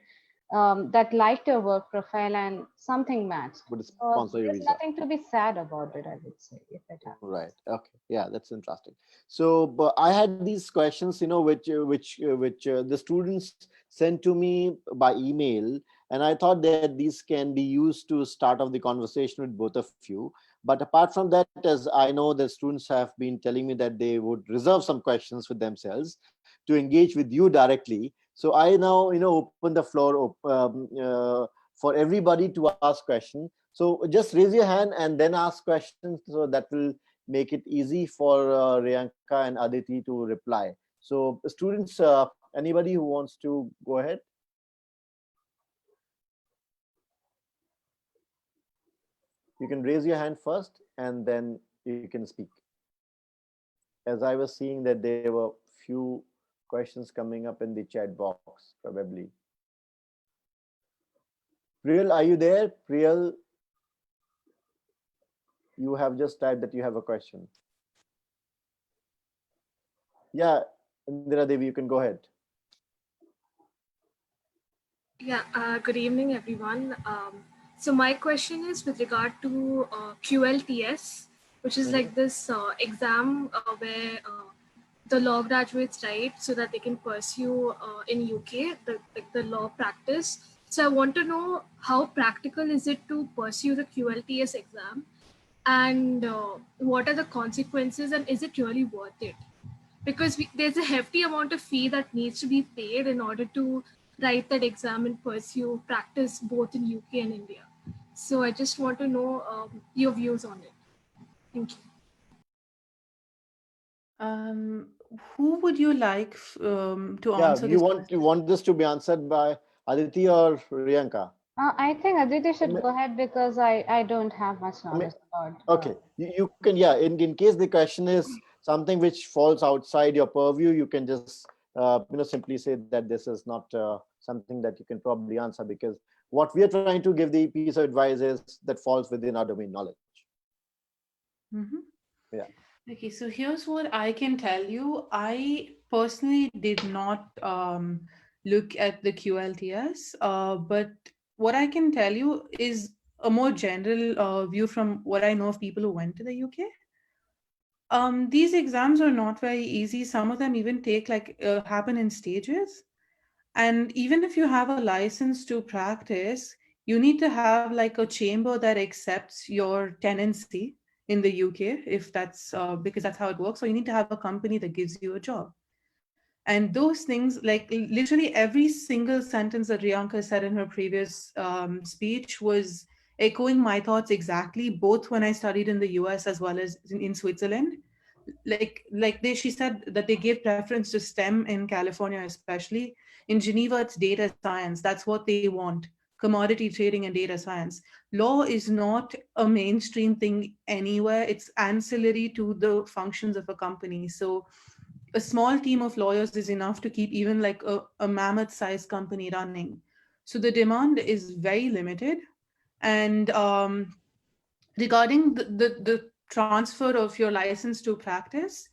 that liked your work profile and something matched. Would So sponsor your there's visa. nothing to be sad about it, I would say, if it Right. happens. Okay. Yeah, that's interesting. So, but I had these questions, which the students sent to me by email, and I thought that these can be used to start off the conversation with both of you. But apart from that, as I know, the students have been telling me that they would reserve some questions for themselves to engage with you directly. So I now, open the floor for everybody to ask questions. So just raise your hand and then ask questions. So that will make it easy for Riyanka and Aditi to reply. So students, anybody who wants to go ahead? You can raise your hand first and then you can speak. As I was seeing that there were few questions coming up in the chat box, probably. Priyal, are you there? Priyal, you have just typed that you have a question. Yeah, Indira Devi, you can go ahead. Yeah, good evening, everyone. So my question is with regard to QLTS, which is Mhm. like this exam where the law graduates write so that they can pursue in UK the law practice. So I want to know how practical is it to pursue the QLTS exam, and what are the consequences, and is it really worth it? Because there's a hefty amount of fee that needs to be paid in order to write that exam and pursue practice both in UK and India. So I just want to know your views on it. Thank you. Who would you like to Yeah, answer this question? you want this to be answered by Aditi or Riyanka? I think Aditi I should mean, go ahead because I don't have much I mean, knowledge about. okay, you can, yeah. In case the question is something which falls outside your purview, you can just simply say that this is not something that you can probably answer, because what we are trying to give the piece of advice is that falls within our domain knowledge. Mhm. Yeah. Okay, so here's what I can tell you. I personally did not look at the QLTS, but what I can tell you is a more general view from what I know of people who went to the UK. These exams are not very easy. Some of them even take like happen in stages. And even if you have a license to practice, you need to have like a chamber that accepts your tenancy in the UK, if that's because that's how it works. So you need to have a company that gives you a job. And those things, like literally every single sentence that Riyanka said in her previous speech was echoing my thoughts exactly, both when I studied in the US as well as in Switzerland. She said that they gave preference to STEM in California, especially. In Geneva, it's data science. That's what they want. Commodity trading and data science. Law is not a mainstream thing anywhere. It's ancillary to the functions of a company. So a small team of lawyers is enough to keep even like a mammoth sized company running. So the demand is very limited. And regarding the transfer of your license to practice,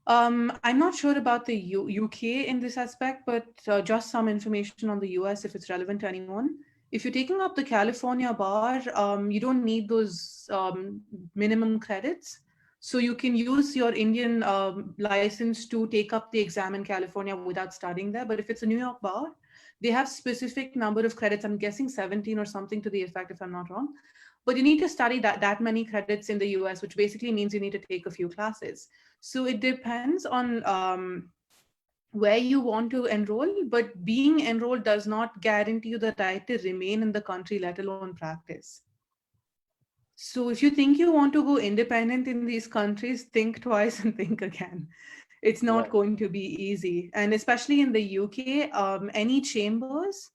I'm not sure about the UK in this aspect, but just some information on the US if it's relevant to anyone. If you're taking up the California bar, you don't need those minimum credits. So you can use your Indian license to take up the exam in California without studying there. But if it's a New York bar, they have specific number of credits. I'm guessing 17 or something to the effect, if I'm not wrong. But you need to study that many credits in the US, which basically means you need to take a few classes. So it depends on where you want to enroll, but being enrolled does not guarantee you the right to remain in the country, let alone practice. So if you think you want to go independent in these countries, think twice and think again. It's not Right. going to be easy. And especially in the UK, any chambers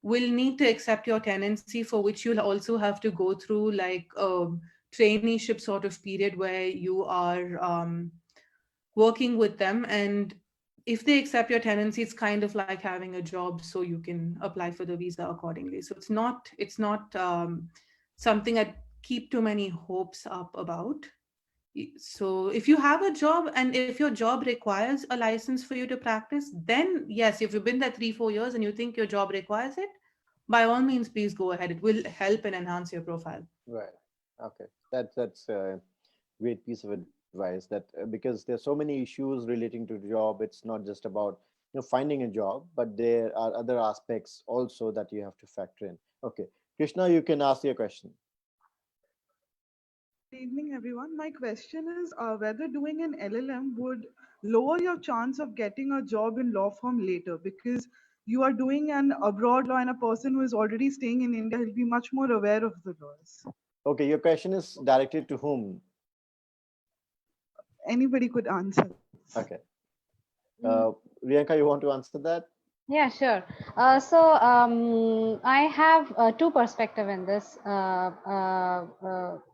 will need to accept your tenancy, for which you'll also have to go through like a traineeship sort of period where you are working with them. And if they accept your tenancy, it's kind of like having a job, so you can apply for the visa accordingly. So it's not something I'd keep too many hopes up about. So if you have a job and if your job requires a license for you to practice, then yes, if you've been there 3-4 years and you think your job requires it, by all means, please go ahead. It will help and enhance your profile. Right. Okay. That's a great piece of advice. That because there's so many issues relating to the job, it's not just about finding a job, but there are other aspects also that you have to factor in. Okay, Krishna, you can ask your question. Good evening, everyone. My question is whether doing an LLM would lower your chance of getting a job in law firm later, because you are doing an abroad law and a person who is already staying in India will be much more aware of the laws. Okay, your question is directed to whom? Anybody could answer. Okay. Riyanka, you want to answer that? Yeah, sure. I have two perspective in this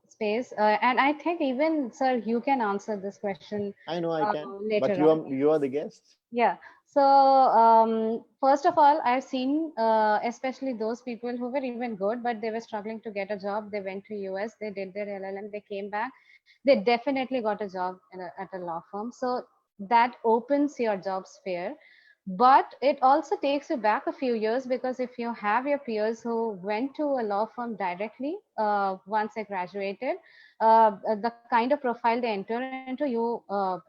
space, and I think even sir, you can answer this question I know I can, but later on. you are the guest. Yeah. So first of all, I've seen especially those people who were even good, but they were struggling to get a job. They went to US, they did their LLM, they came back. They definitely got a job at a law firm. So that opens your job sphere. But it also takes you back a few years, because if you have your peers who went to a law firm directly once they graduated, the kind of profile they enter into, you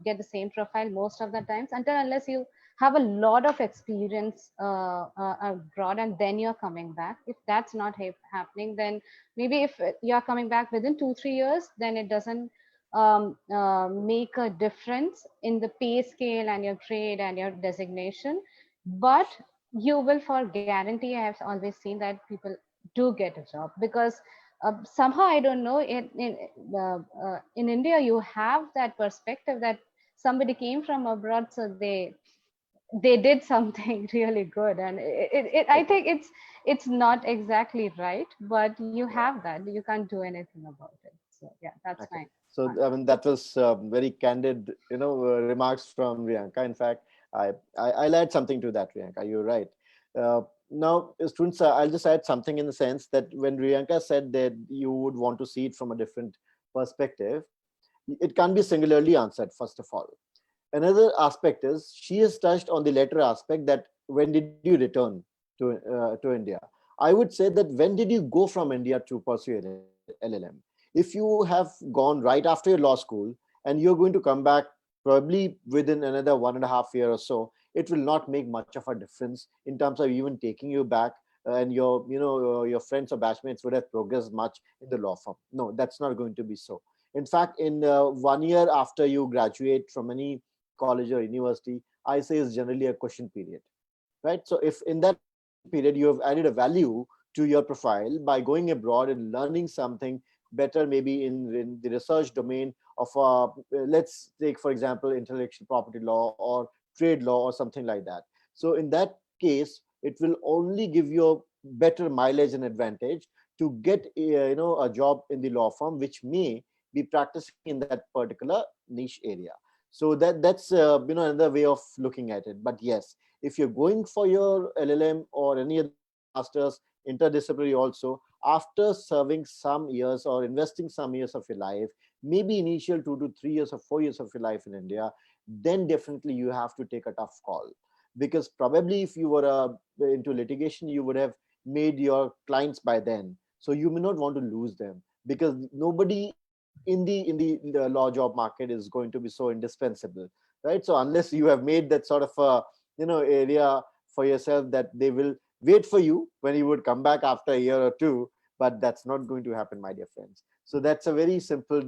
get the same profile most of the times, until unless you have a lot of experience abroad and then you're coming back. If that's not happening, then maybe if you're coming back within 2-3 years, then it doesn't make a difference in the pay scale and your grade and your designation. But you will, for guarantee, I have always seen that people do get a job, because somehow I don't know, in India you have that perspective that somebody came from abroad, so they did something really good, and I think it's not exactly right, but you have that, you can't do anything about it. So yeah, that's Okay. my So I mean that was very candid, remarks from Priyanka. In fact, I'll add something to that, Priyanka. You're right. Now, students, I'll just add something in the sense that when Priyanka said that you would want to see it from a different perspective, it can't be singularly answered. First of all, another aspect is she has touched on the latter aspect, that when did you return to India? I would say that when did you go from India to pursue LLM? If you have gone right after your law school and you're going to come back probably within another 1.5 year or so, it will not make much of a difference in terms of even taking you back, and your friends or batchmates would have progressed much in the law firm. No, that's not going to be so. In fact, in 1 year after you graduate from any college or university, I say is generally a question period, right? So if in that question period you have added a value to your profile by going abroad and learning something better, maybe in the research domain of, let's take for example intellectual property law or trade law or something like that. So in that case, it will only give you a better mileage and advantage to get a job in the law firm, which may be practicing in that particular niche area. So that's another way of looking at it. But yes, if you're going for your LLM or any other masters interdisciplinary also, after serving some years or investing some years of your life, maybe initial 2 to 3 years or 4 years of your life in India, then definitely you have to take a tough call, because probably if you were into litigation, you would have made your clients by then, so you may not want to lose them, because nobody in the law job market is going to be so indispensable, right? So unless you have made that sort of a area for yourself, that they will wait for you when you would come back after a year or two, but that's not going to happen, my dear friends. So that's a very simple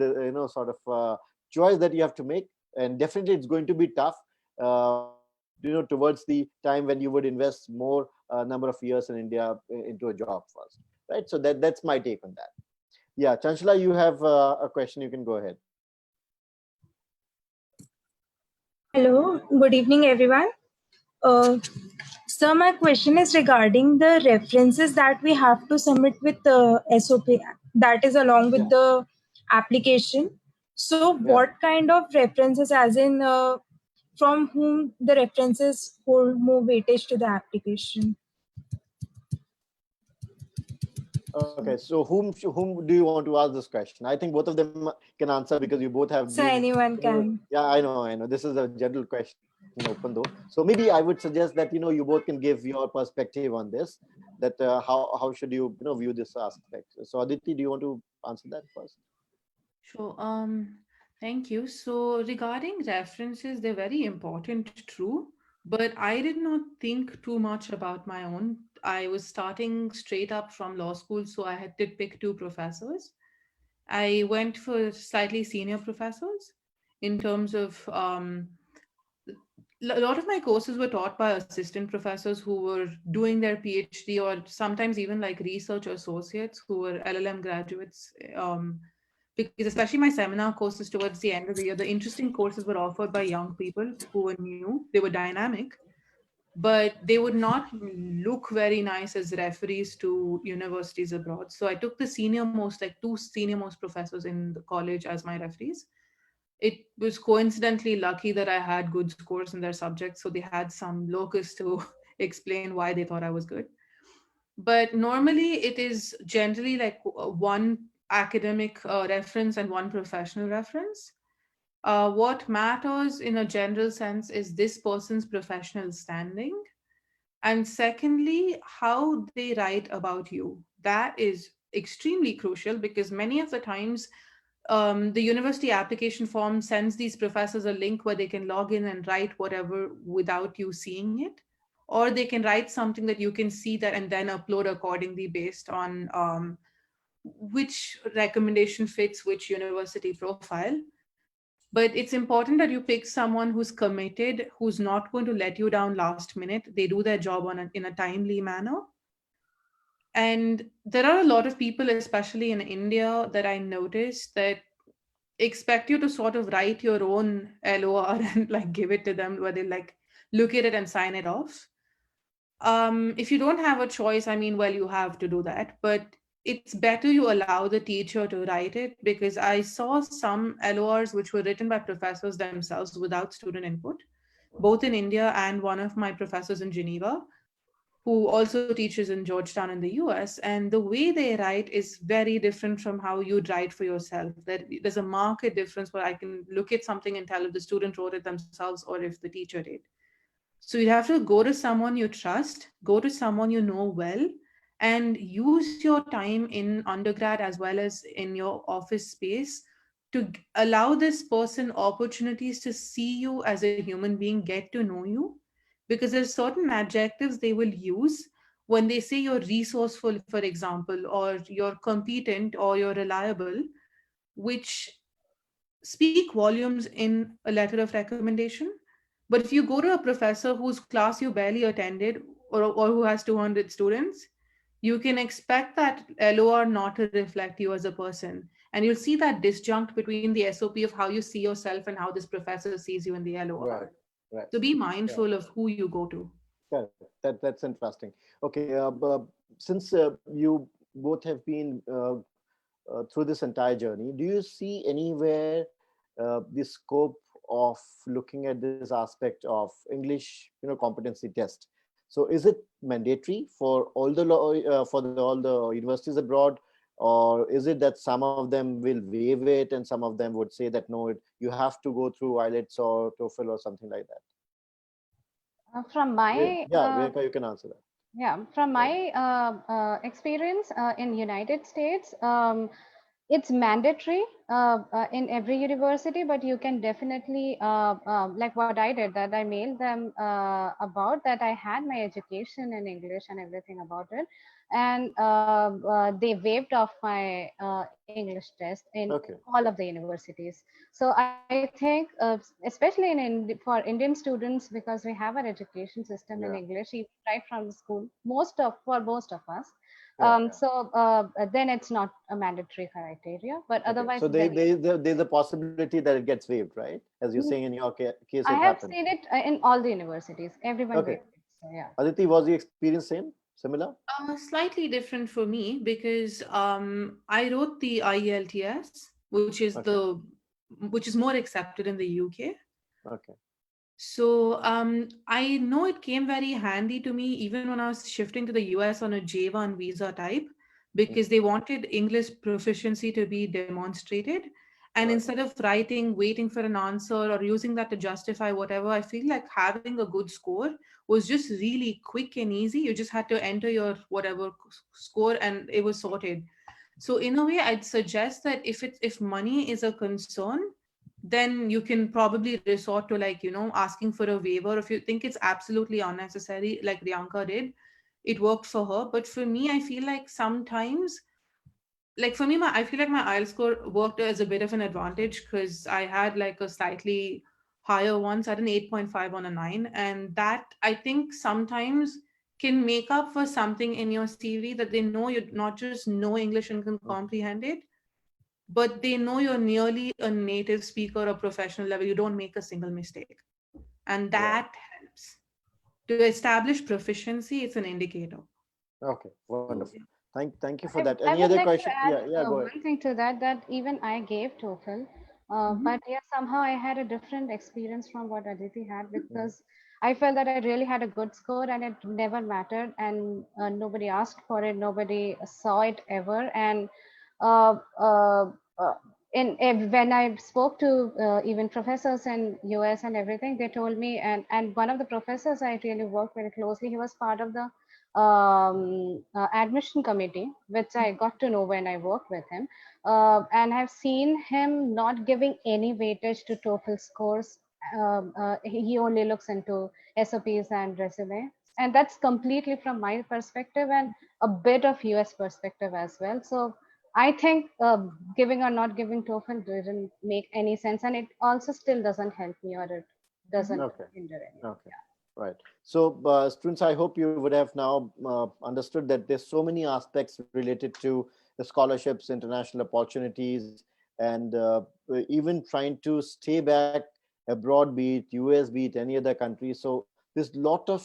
sort of choice that you have to make, and definitely it's going to be tough, towards the time when you would invest more number of years in India into a job first, right? So that's my take on that. Yeah, Chanchla, you have a question. You can go ahead. Hello, good evening, everyone. Uh, so my question is regarding the references that we have to submit with the SOP, that is along with Yeah. the application. So Yeah. what kind of references, as in from whom the references hold more weightage to the application? Okay, so whom do you want to ask this question? I think both of them can answer, because you both have So been. anyone can. Yeah, I know. This is a general question, open though. So maybe I would suggest that you both can give your perspective on this. That how should you view this aspect? So Aditi, do you want to answer that first? Sure. Thank you. So regarding references, they're very important, true, but I did not think too much about my own. I was starting straight up from law school, so I had to pick two professors. I went for slightly senior professors in terms of a lot of my courses were taught by assistant professors who were doing their PhD, or sometimes even like research associates who were LLM graduates. Because especially my seminar courses towards the end of the year, the interesting courses were offered by young people who were new, they were dynamic, but they would not look very nice as referees to universities abroad. So I took the senior most, like two senior most professors in the college as my referees. It was coincidentally lucky that I had good scores in their subjects, so they had some locus to explain why they thought I was good. But normally it is generally like one academic reference and one professional reference. What matters in a general sense is this person's professional standing, and secondly, how they write about you. That is extremely crucial, because many of the times the university application form sends these professors a link where they can log in and write whatever without you seeing it, or they can write something that you can see that and then upload accordingly based on which recommendation fits which university profile. But it's important that you pick someone who's committed, who's not going to let you down last minute. They do their job in a timely manner. And there are a lot of people, especially in India, that I noticed that expect you to sort of write your own LOR and like give it to them, where they like look at it and sign it off. If you don't have a choice, I mean, well, you have to do that, but it's better you allow the teacher to write it, because I saw some LORs which were written by professors themselves without student input, both in India and one of my professors in Geneva, who also teaches in Georgetown in the US. And the way they write is very different from how you'd write for yourself. There's a marked difference where I can look at something and tell if the student wrote it themselves or if the teacher did. So you have to go to someone you trust, go to someone you know well, and use your time in undergrad as well as in your office space to allow this person opportunities to see you as a human being, get to know you, because there's certain adjectives they will use when they say you're resourceful, for example, or you're competent or you're reliable, which speak volumes in a letter of recommendation. But if you go to a professor whose class you barely attended, or who has 200 students, you can expect that LOR not to reflect you as a person. And you'll see that disjunct between the SOP of how you see yourself and how this professor sees you in the Right, LOR. right. So be Yeah. mindful of who you go to. Correct. That's interesting. Okay, since you both have been through this entire journey, do you see anywhere the scope of looking at this aspect of English, competency test? So, is it mandatory for all the all the universities abroad, or is it that some of them will waive it and some of them would say that no, you have to go through IELTS or TOEFL or something like that? From my Yeah, Priyanka, you can answer that. yeah, from Right. my experience in United States, it's mandatory in every university, but you can definitely like what I did, that I mailed them about that I had my education in English and everything about it, and they waived off my English test in Okay. all of the universities. So I think, especially for Indian students, because we have our education system in Yeah. English, even right from the school, most of us. Yeah. So then it's not a mandatory criteria, but Okay. otherwise, So then yes. there's a possibility that it gets waived, right? As you're saying in your case, I it have happened. seen it in all the universities. Everyone Okay. waived it. So yeah. Aditi, was the experience similar? Slightly different for me, because I wrote the IELTS, Okay. which is more accepted in the UK. Okay. So I know it came very handy to me even when I was shifting to the US on a J1 visa type, Mm. because they wanted English proficiency to be demonstrated. And Right. instead of writing, waiting for an answer, or using that to justify whatever, I feel like having a good score was just really quick and easy. You just had to enter your whatever score and it was sorted. So in a way, I'd suggest that if money is a concern, then you can probably resort to, like, asking for a waiver if you think it's absolutely unnecessary, like Riyanka did. It worked for her. But for me, I feel like sometimes, like for me, I feel like my IELTS score worked as a bit of an advantage, because I had like a slightly higher one, so I had an 8.5 on a 9. And that, I think, sometimes can make up for something in your CV, that they know you not just know English and can Mm. comprehend it, but they know you're nearly a native speaker or professional level. You don't make a single mistake. And Right. that helps. To establish proficiency, it's an indicator. Okay. So, Wonderful. yeah. Thank you for I, that. I Any would other like to question? add Yeah. Yeah. Go ahead. one thing to that, that even I gave TOEFL, Mhm. but yeah, somehow I had a different experience from what Aditi had, Mhm. because I felt that I really had a good score and it never mattered, and nobody asked for it, nobody saw it ever. And uh, uh, uh, when I spoke to even professors in US and everything, they told me, and one of the professors I really worked very closely, he was part of the admission committee, which I got to know when I worked with him. And I've seen him not giving any weightage to TOEFL scores. He only looks into SOPs and resume. And that's completely from my perspective and a bit of US perspective as well. So I think giving or not giving TOEFL didn't make any sense. And it also still doesn't help me, or it doesn't Okay. hinder anything. Okay. Right. So, students, I hope you would have now understood that there's so many aspects related to the scholarships, international opportunities, and even trying to stay back abroad, be it US, be it any other country. So, there's a lot of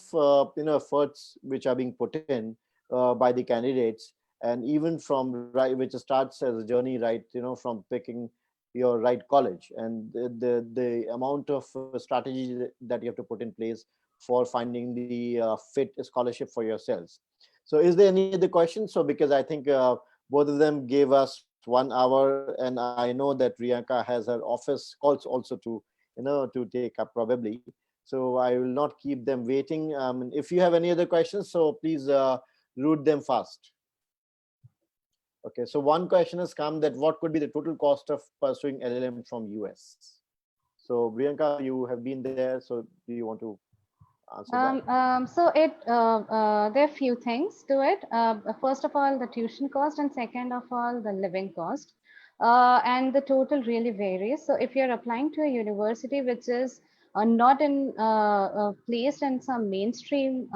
efforts which are being put in by the candidates, and even from right, which starts as a journey, right? From picking your right college, and the amount of strategy that you have to put in place for finding the fit scholarship for yourselves. So is there any other questions? So because I think both of them gave us 1 hour, and I know that Riyanka has her office calls also to take up probably. So I will not keep them waiting. If you have any other questions, so please root them fast. Okay, so one question has come, that what could be the total cost of pursuing LLM from US? So Priyanka, you have been there, so do you want to answer that? There are few things to it. First of all, the tuition cost, and second of all, the living cost. And the total really varies. So if you're applying to a university which is not placed in some mainstream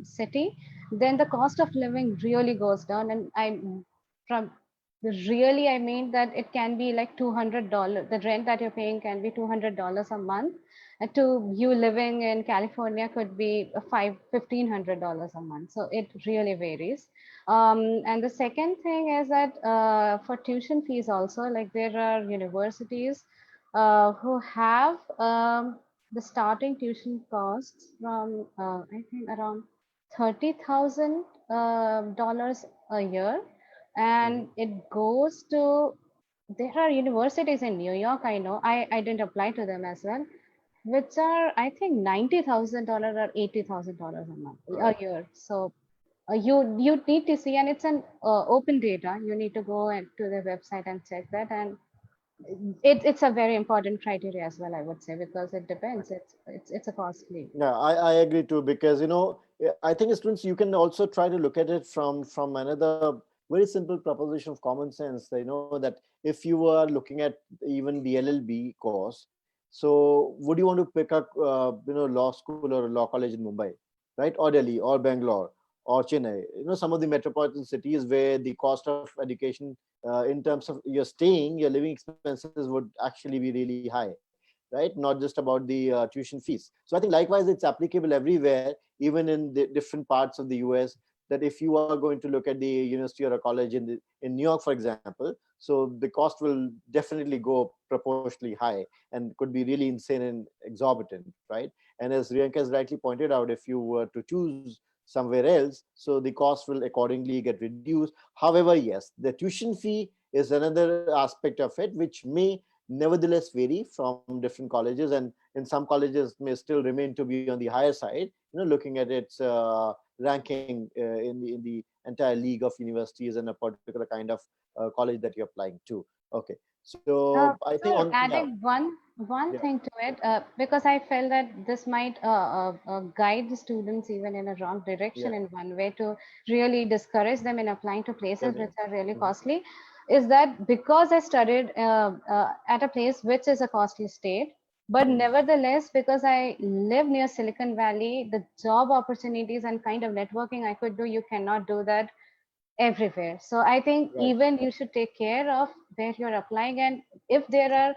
city, then the cost of living really goes down. And from really, I mean that it can be like $200. The rent that you're paying can be $200 a month, to you living in California could be $1,500 a month. So it really varies. And the second thing is that for tuition fees also, like there are universities who have the starting tuition costs from I think around $30,000 a year, and Mhm. it goes to, there are universities in New York, I know, I didn't apply to them as well, which are I think $90,000 or $80,000 a month, a Right. year. So you need to see, and it's an open data. You need to go and to the website and check that, and it's a very important criteria as well, I would say, because it Right. depends. It's a costly. Yeah, I agree too, because I think students, you can also try to look at it from another very simple proposition of common sense. They know that if you are looking at even the LLB course, so would you want to pick up law school or law college in Mumbai, right, or Delhi or Bangalore or Chennai? Some of the metropolitan cities where the cost of education in terms of your staying, your living expenses would actually be really high, right? Not just about the tuition fees. So I think likewise, it's applicable everywhere, even in the different parts of the US. That if you are going to look at the university or a college in New York, for example, so the cost will definitely go proportionally high and could be really insane and exorbitant, right? And as Riyanka has rightly pointed out, if you were to choose somewhere else, so the cost will accordingly get reduced. However, yes, the tuition fee is another aspect of it, which may nevertheless vary from different colleges, and in some colleges may still remain to be on the higher side, looking at its ranking in the entire league of universities and a particular kind of college that you're applying to. Okay, so I think So on, yeah, adding one yeah, thing to it, because I felt that this might guide the students even in a wrong yeah, direction in one way, to really discourage them in applying to places yeah. which are really Mhm. costly, is that because I studied at a place which is a costly state, but Mhm. nevertheless, because I live near Silicon Valley, the job opportunities and kind of networking I could do, you cannot do that everywhere. So I think Right, even you should take care of where you're applying, and if there are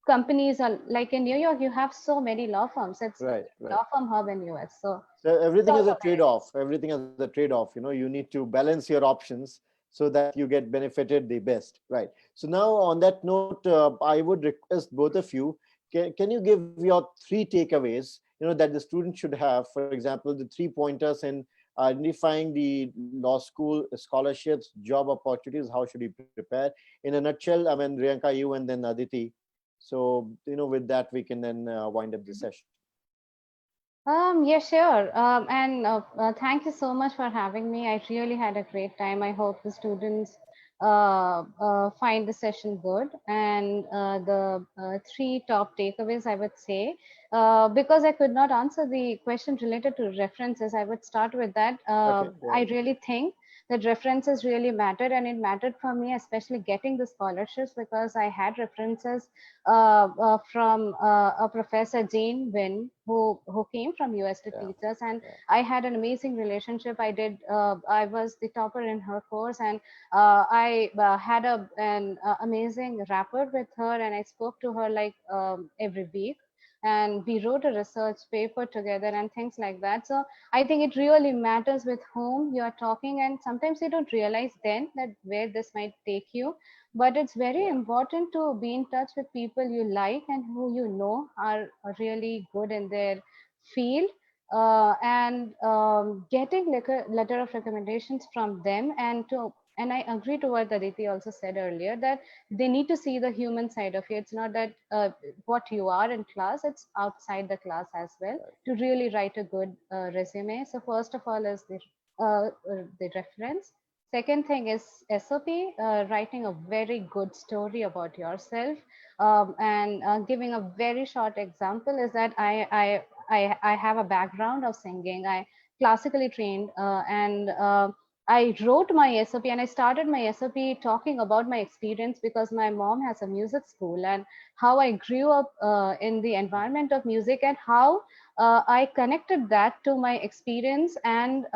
companies are like in New York, you have so many law firms. It's right, a right. law firm hub in US, so So it's everything is also a very trade-off. Everything is a trade-off. You need to balance your options so that you get benefited the best, right? So now, on that note, I would request both of you. Can you give your three takeaways? That the student should have. For example, the 3 pointers in identifying the law school scholarships, job opportunities. How should he prepare? In a nutshell, I mean, Riyanka, you, and then Aditi. So with that, we can then wind up the session. Yeah, sure. Thank you so much for having me. I really had a great time. I hope the students find the session good. And the three top takeaways, I would say, because I could not answer the question related to references, I would start with that. Okay, go I ahead. really think that references really mattered, and it mattered for me, especially getting the scholarships, because I had references from a professor, Jane Wynn, who came from US to Yeah. teach us, and Yeah. I had an amazing relationship. I was the topper in her course, and I had an amazing rapport with her, and I spoke to her like every week, and we wrote a research paper together and things like that. So I think it really matters with whom you are talking, and sometimes you don't realize then that where this might take you. But it's very Yeah. important to be in touch with people you like and who you know are really good in their field, and getting letter of recommendations from them, and I agree to what Aditi also said earlier, that they need to see the human side of you. It's not that what you are in class, it's outside the class as well, to really write a good resume. So first of all is the reference. Second thing is SOP, writing a very good story about yourself, and giving a very short example is that I have a background of singing. I classically trained, and I wrote my SOP, and I started my SOP talking about my experience because my mom has a music school, and how I grew up in the environment of music, and how I connected that to my experience, and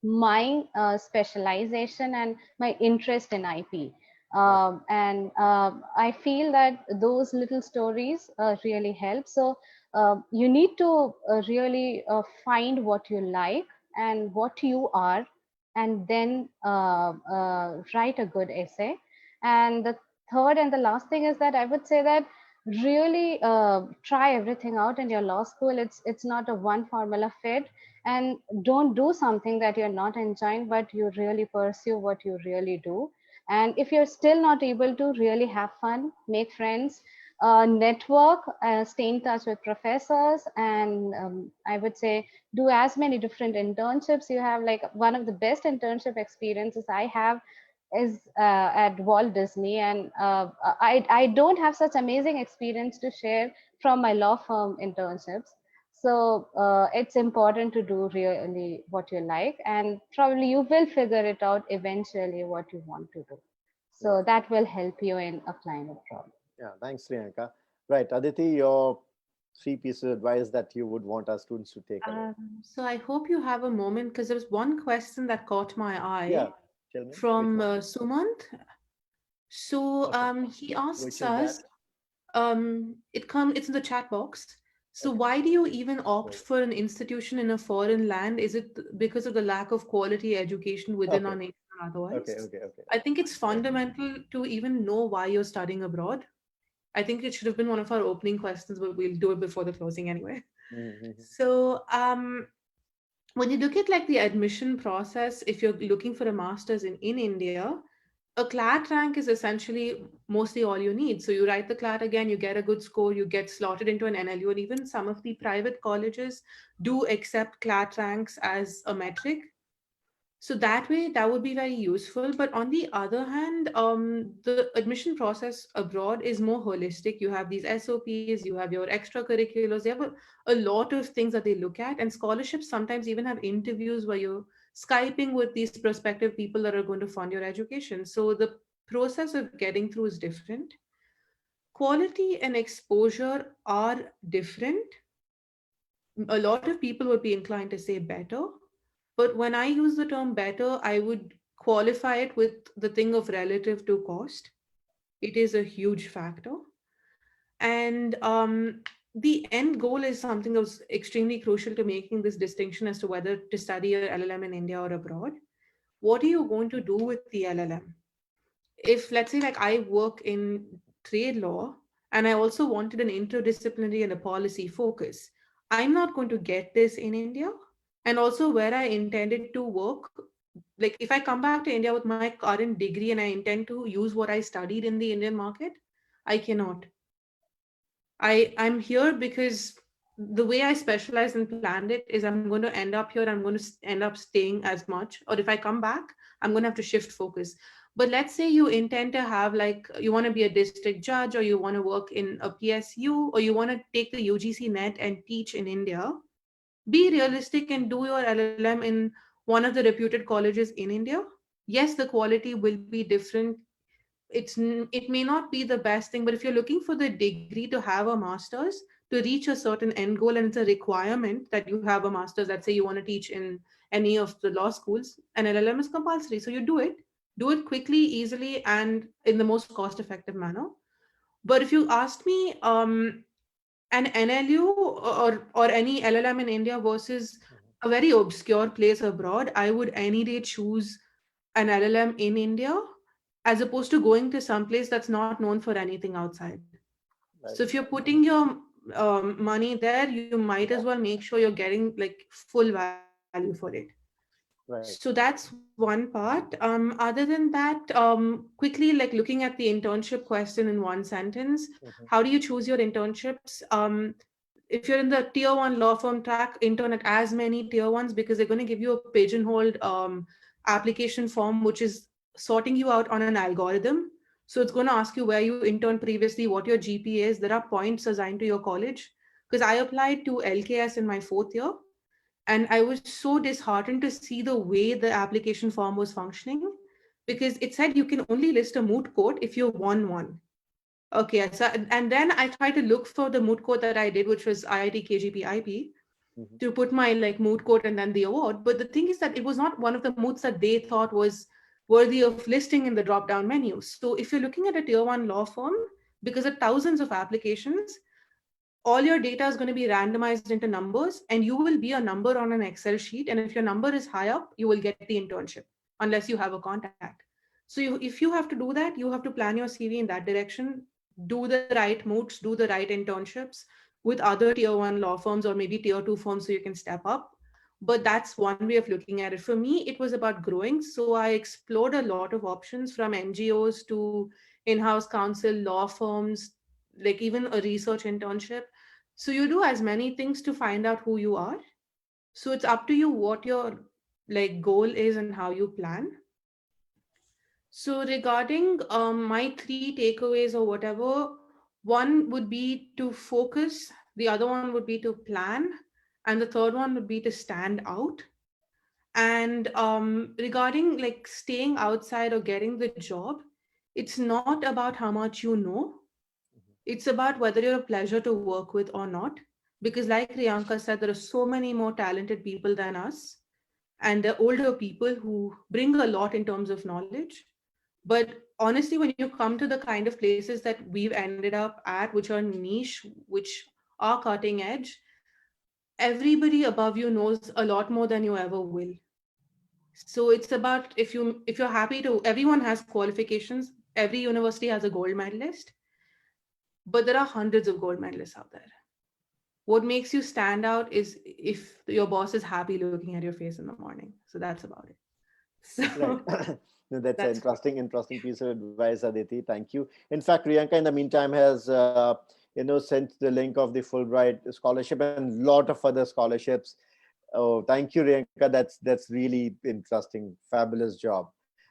my specialization and my interest in IP. And I feel that those little stories really help. So you need to really find what you like and what you are, and then write a good essay. And the third and the last thing is that I would say that really try everything out in your law school. It's not a one formula fit, and don't do something that you're not enjoying, but you really pursue what you really do. And if you're still not able to, really have fun, make friends, network, stay in touch with professors, and I would say do as many different internships you have. Like one of the best internship experiences I have is at Walt Disney, and I don't have such amazing experience to share from my law firm internships. So it's important to do really what you like, and probably you will figure it out eventually what you want to do. So that will help you in applying abroad. Yeah, thanks, Priyanka. Right, Aditi, your three pieces of advice that you would want our students to take away. So I hope you have a moment because there was one question that caught my Yeah, eye tell me. from Which one? Sumant. So Okay. he Which asks is that? us, it's in the chat box. So Okay. why do you even opt Right. for an institution in a foreign land? Is it because of the lack of quality education within our Okay. nation or Okay. otherwise? Okay. Okay. I think it's Yeah. fundamental to even know why you're studying abroad. I think it should have been one of our opening questions, but we'll do it before the closing anyway. Mm-hmm. So, when you look at like the admission process, if you're looking for a master's in India, a CLAT rank is essentially mostly all you need. So you write the CLAT again, you get a good score, you get slotted into an NLU, and even some of the private colleges do accept CLAT ranks as a metric. So that way, that would be very useful. But on the other hand, the admission process abroad is more holistic. You have these SOPs, you have your extracurriculars, you have a lot of things that they look at. And scholarships sometimes even have interviews where you're Skyping with these prospective people that are going to fund your education. So the process of getting through is different. Quality and exposure are different. A lot of people would be inclined to say better, but when I use the term better, I would qualify it with the thing of relative to cost. It is a huge factor. And the end goal is something that was extremely crucial to making this distinction as to whether to study your LLM in India or abroad. What are you going to do with the LLM? If, let's say, like I work in trade law and I also wanted an interdisciplinary and a policy focus, I'm not going to get this in India. And also, where I intended to work, like if I come back to India with my current degree and I intend to use what I studied in the Indian market, I cannot. I'm here because the way I specialized and planned it is I'm going to end up here, I'm going to end up staying as much. Or if I come back, I'm going to have to shift focus. But let's say you intend to have, like, you want to be a district judge, or you want to work in a PSU, or you want to take the UGC net and teach in India. Be realistic and do your LLM in one of the reputed colleges in India. Yes, the quality will be different. It may not be the best thing, but if you're looking for the degree to have a master's to reach a certain end goal, and it's a requirement that you have a master's, let's say you want to teach in any of the law schools, an LLM is compulsory. So you do it quickly, easily, and in the most cost effective manner. But if you asked me, an NLU or any LLM in India versus a very obscure place abroad, I would any day choose an LLM in India as opposed to going to some place that's not known for anything outside. Right. So if you're putting your money there, you might as well make sure you're getting like full value for it. Right. So that's one part. Other than that, quickly, like looking at the internship question in one sentence, Mhm. how do you choose your internships? If you're in the tier one law firm track, intern at as many tier ones because they're going to give you a pigeonholed application form, which is sorting you out on an algorithm. So it's going to ask you where you interned previously, what your GPA is. There are points assigned to your college. Because I applied to LKS in my 4th year, and I was so disheartened to see the way the application form was functioning because it said you can only list a moot court if you won one. Okay, so and then I tried to look for the moot court that I did, which was IIT KGP IP, Mhm. to put my like moot court and then the award. But the thing is that it was not one of the moots that they thought was worthy of listing in the drop down menu. So if you're looking at a tier one law firm, because of thousands of applications, all your data is going to be randomized into numbers and you will be a number on an Excel sheet. And if your number is high up, you will get the internship unless you have a contact. So if you have to do that, you have to plan your CV in that direction, do the right moots, do the right internships with other tier one law firms or maybe tier two firms so you can step up. But that's one way of looking at it. For me, it was about growing. So I explored a lot of options from NGOs to in-house counsel, law firms, like even a research internship. So you do as many things to find out who you are. So it's up to you what your like goal is and how you plan. So regarding my three takeaways or whatever, one would be to focus, the other one would be to plan, and the third one would be to stand out. And regarding like staying outside or getting the job, it's not about how much you know. It's about whether you're a pleasure to work with or not. Because, like Riyanka said, there are so many more talented people than us, and they're older people who bring a lot in terms of knowledge. But honestly, when you come to the kind of places that we've ended up at, which are niche, which are cutting edge, everybody above you knows a lot more than you ever will. So it's about if you're happy to, everyone has qualifications. Every university has a gold medalist, but there are hundreds of gold medalists out there. What makes you stand out is if your boss is happy looking at your face in the morning. So that's about it. Right. So No, that's an that's interesting piece of advice, Aditi. Thank you. In fact, Priyanka, in the meantime, has sent the link of the Fulbright scholarship and lot of other scholarships. Oh, thank you, Riyanka. That's really interesting, fabulous job.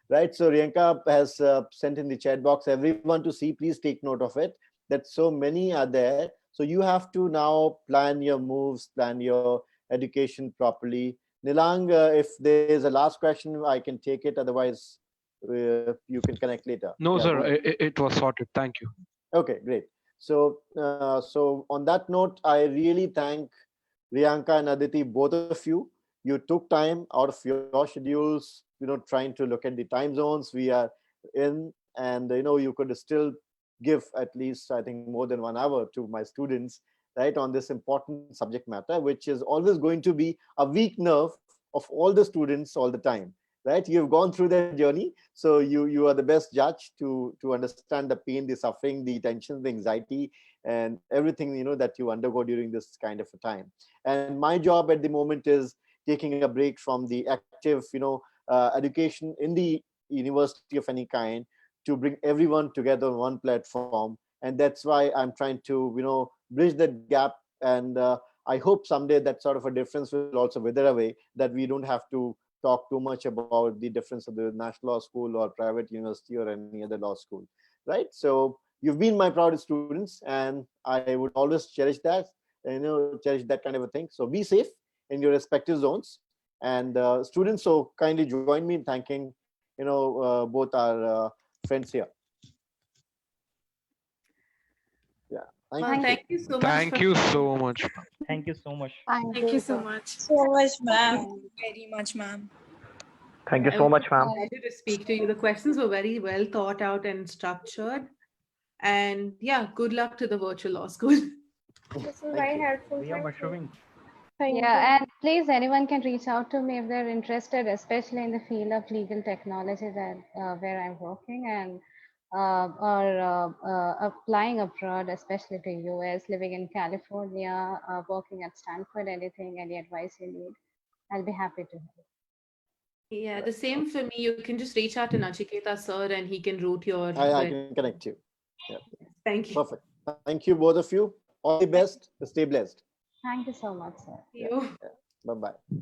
Right. So Riyanka has sent in the chat box everyone to see. Please take note of it. That so many are there. So you have to now plan your moves, plan your education properly. Nilang, if there is a last question, I can take it. Otherwise, you can connect later. No, Yeah, sir, go ahead. it was sorted. Thank you. Okay, great. So on that note, I really thank Riyanka and Aditi, both of you. You took time out of your schedules, trying to look at the time zones we are in, and you could still give at least, I think, more than 1 hour to my students, right, on this important subject matter, which is always going to be a weak nerve of all the students all the time, right? You've gone through that journey, so you are the best judge to understand the pain, the suffering, the tension, the anxiety, and everything that you undergo during this kind of a time. And my job at the moment is taking a break from the active education in the university of any kind, to bring everyone together on one platform. And that's why I'm trying to bridge that gap. And I hope someday that sort of a difference will also wither away, that we don't have to talk too much about the difference of the national law school or private university or any other law school, right? So you've been my proudest students, and I would always cherish that, cherish that kind of a thing. So be safe in your respective zones, And students, so kindly join me in thanking, both our friends here. Yeah, Well, thank you so much. Thank you so much. Thank you so much. Thank you so much. So much, ma'am. Very much, ma'am. Thank you It so was much, a ma'am. pleasure to speak to you. The questions were very well thought out and structured. And yeah, good luck to the virtual law school. This is Thank very you. helpful. We are Thank you. mushrooming. Yeah, and please, anyone can reach out to me if they're interested, especially in the field of legal technology that where I'm working, and or applying abroad, especially to US, living in California, working at Stanford. Anything, any advice you need, I'll be happy to help. Yeah, the same for me. You can just reach out to Nachiketa sir and he can route your I query. can connect you. Yeah. Thank you. Perfect. Thank you, both of you. All the best. Stay blessed. Thank you so much, sir. See you. Bye bye.